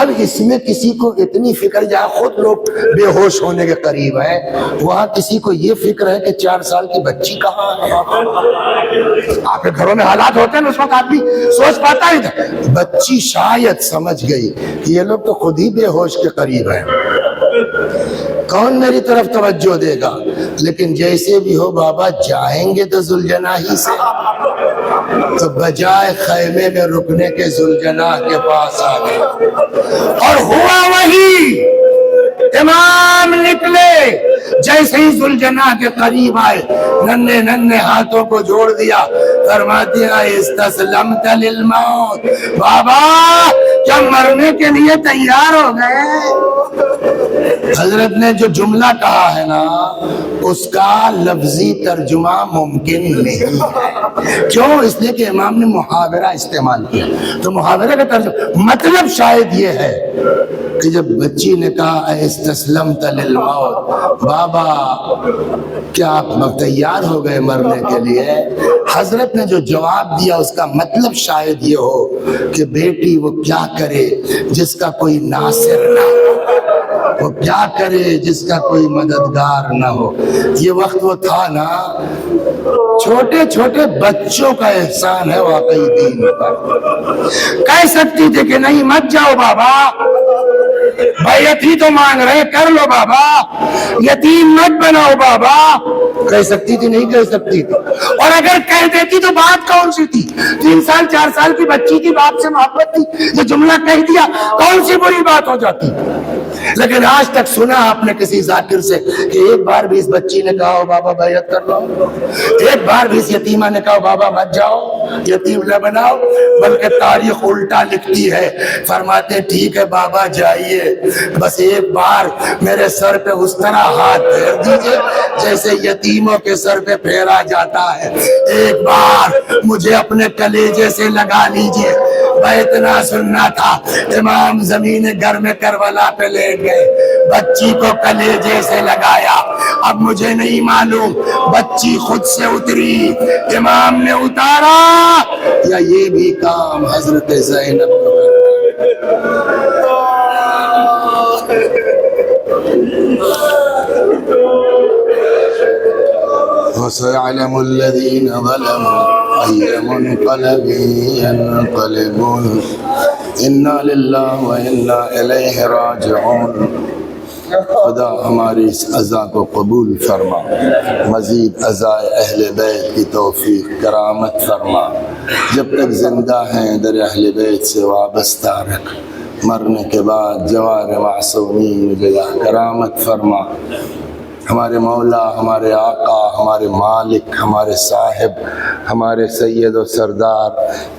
اب اس میں کسی کو اتنی فکر، جہاں خود لوگ بے ہوش ہونے کے قریب ہیں، وہاں کسی کو یہ فکر ہے کہ 4 سال کی بچی کہاں ہے۔ آپ کے گھروں میں حالات ہوتے ہیں، اس وقت آدمی سوچ پاتا ہی تھا، بچی شاید سمجھ گئی کہ یہ لوگ تو خود ہی بے ہوش کے قریب ہیں، کون میری طرف توجہ دے گا؟ لیکن جیسے بھی ہو بابا جائیں گے تو ذوالجناح سے، تو بجائے خیمے میں رکنے کے ذوالجناح کے پاس آ گئے، اور ہوا وہی، امام نکلے، جیسے ہی ذوالجناح کے قریب آئے، ننھے ننھے ہاتھوں کو جوڑ دیا، فرماتے ہیں استسلمت للموت، بابا کیا مرنے کے لیے تیار ہو گئے؟ حضرت نے جو جملہ کہا ہے نا، اس کا لفظی ترجمہ ممکن نہیں ہے۔ کیوں؟ اس لیے کہ امام نے محاورہ استعمال کیا، تو محاورہ کا ترجمہ مطلب شاید یہ ہے کہ جب بچی نے کہا استسلمت للموت، بابا کیا آپ تیار ہو گئے مرنے کے لیے؟ حضرت نے جو جواب دیا اس کا مطلب شاید یہ ہو کہ بیٹی وہ کیا کرے جس کا کوئی ناصر نہ ہو، وہ کیا کرے جس کا کوئی مددگار نہ ہو۔ یہ وقت وہ تھا نا، چھوٹے چھوٹے بچوں کا احسان ہے واقعی دین پر۔ کہہ سکتی تھے کہ نہیں مت جاؤ بابا، بیعت ہی تو مانگ رہے، کر لو بابا، یتیم مت بناؤ بابا، کہہ سکتی تھی؟ نہیں کہہ سکتی تھی۔ اور اگر کہہ دیتی تو بات کون سی تھی؟ 3 سال 4 سال کی بچی کی باپ سے محبت تھی، یہ جملہ کہہ دیا، کون سی بری بات ہو جاتی؟ لیکن آج تک سنا آپ نے کسی ذاکر سے کہ ایک بار بھی اس بچی نے کہا بابا بیعت کر لو، ایک بار بھی اس یتیمہ نے کہا بابا مت جاؤ، یتیم نہ بناؤ؟ بلکہ تاریخ الٹا لکھتی ہے، فرماتے ٹھیک ہے بابا جائیے، بس ایک بار میرے سر پہ اس طرح ہاتھ پھیر دیجئے جیسے یتیموں کے سر پہ پھیرا جاتا ہے، ایک بار مجھے اپنے کلیجے سے لگا لیجئے۔ میں اتنا سننا تھا، امام زمین گھر میں کربلا پہ لیٹ گئے، بچی کو کلیجے سے لگایا۔ اب مجھے نہیں معلوم بچی خود سے اتری، امام نے اتارا، یا یہ بھی کام حضرت زینب کو وَسَيَعْلَمُ الَّذِينَ ظَلَمُوا أَيَّ مُنقَلَبٍ يَنقَلِبُونَ إِنَّا لِلَّهِ وَإِنَّا إِلَيْهِ رَاجِعُونَ۔ خدا ہماری اس عزا کو قبول فرما، مزید عزائے اہل بیت کی توفیق کرامت فرما، جب تک زندہ ہیں در اہل بیت سے وابستہ رکھ، مرنے کے بعد جوار معصومین جزا کرامت فرما۔ ہمارے مولا، ہمارے آقا، ہمارے مالک، ہمارے صاحب، ہمارے سید و سردار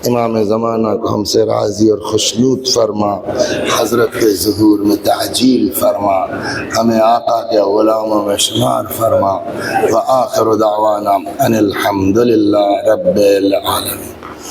امام زمانہ کو ہم سے راضی اور خوشنود فرما، حضرت کے ظہور میں تعجیل فرما، ہمیں آقا کے غلاموں میں شمار فرما۔ وآخر دعوانا ان الحمد للہ رب العالمین۔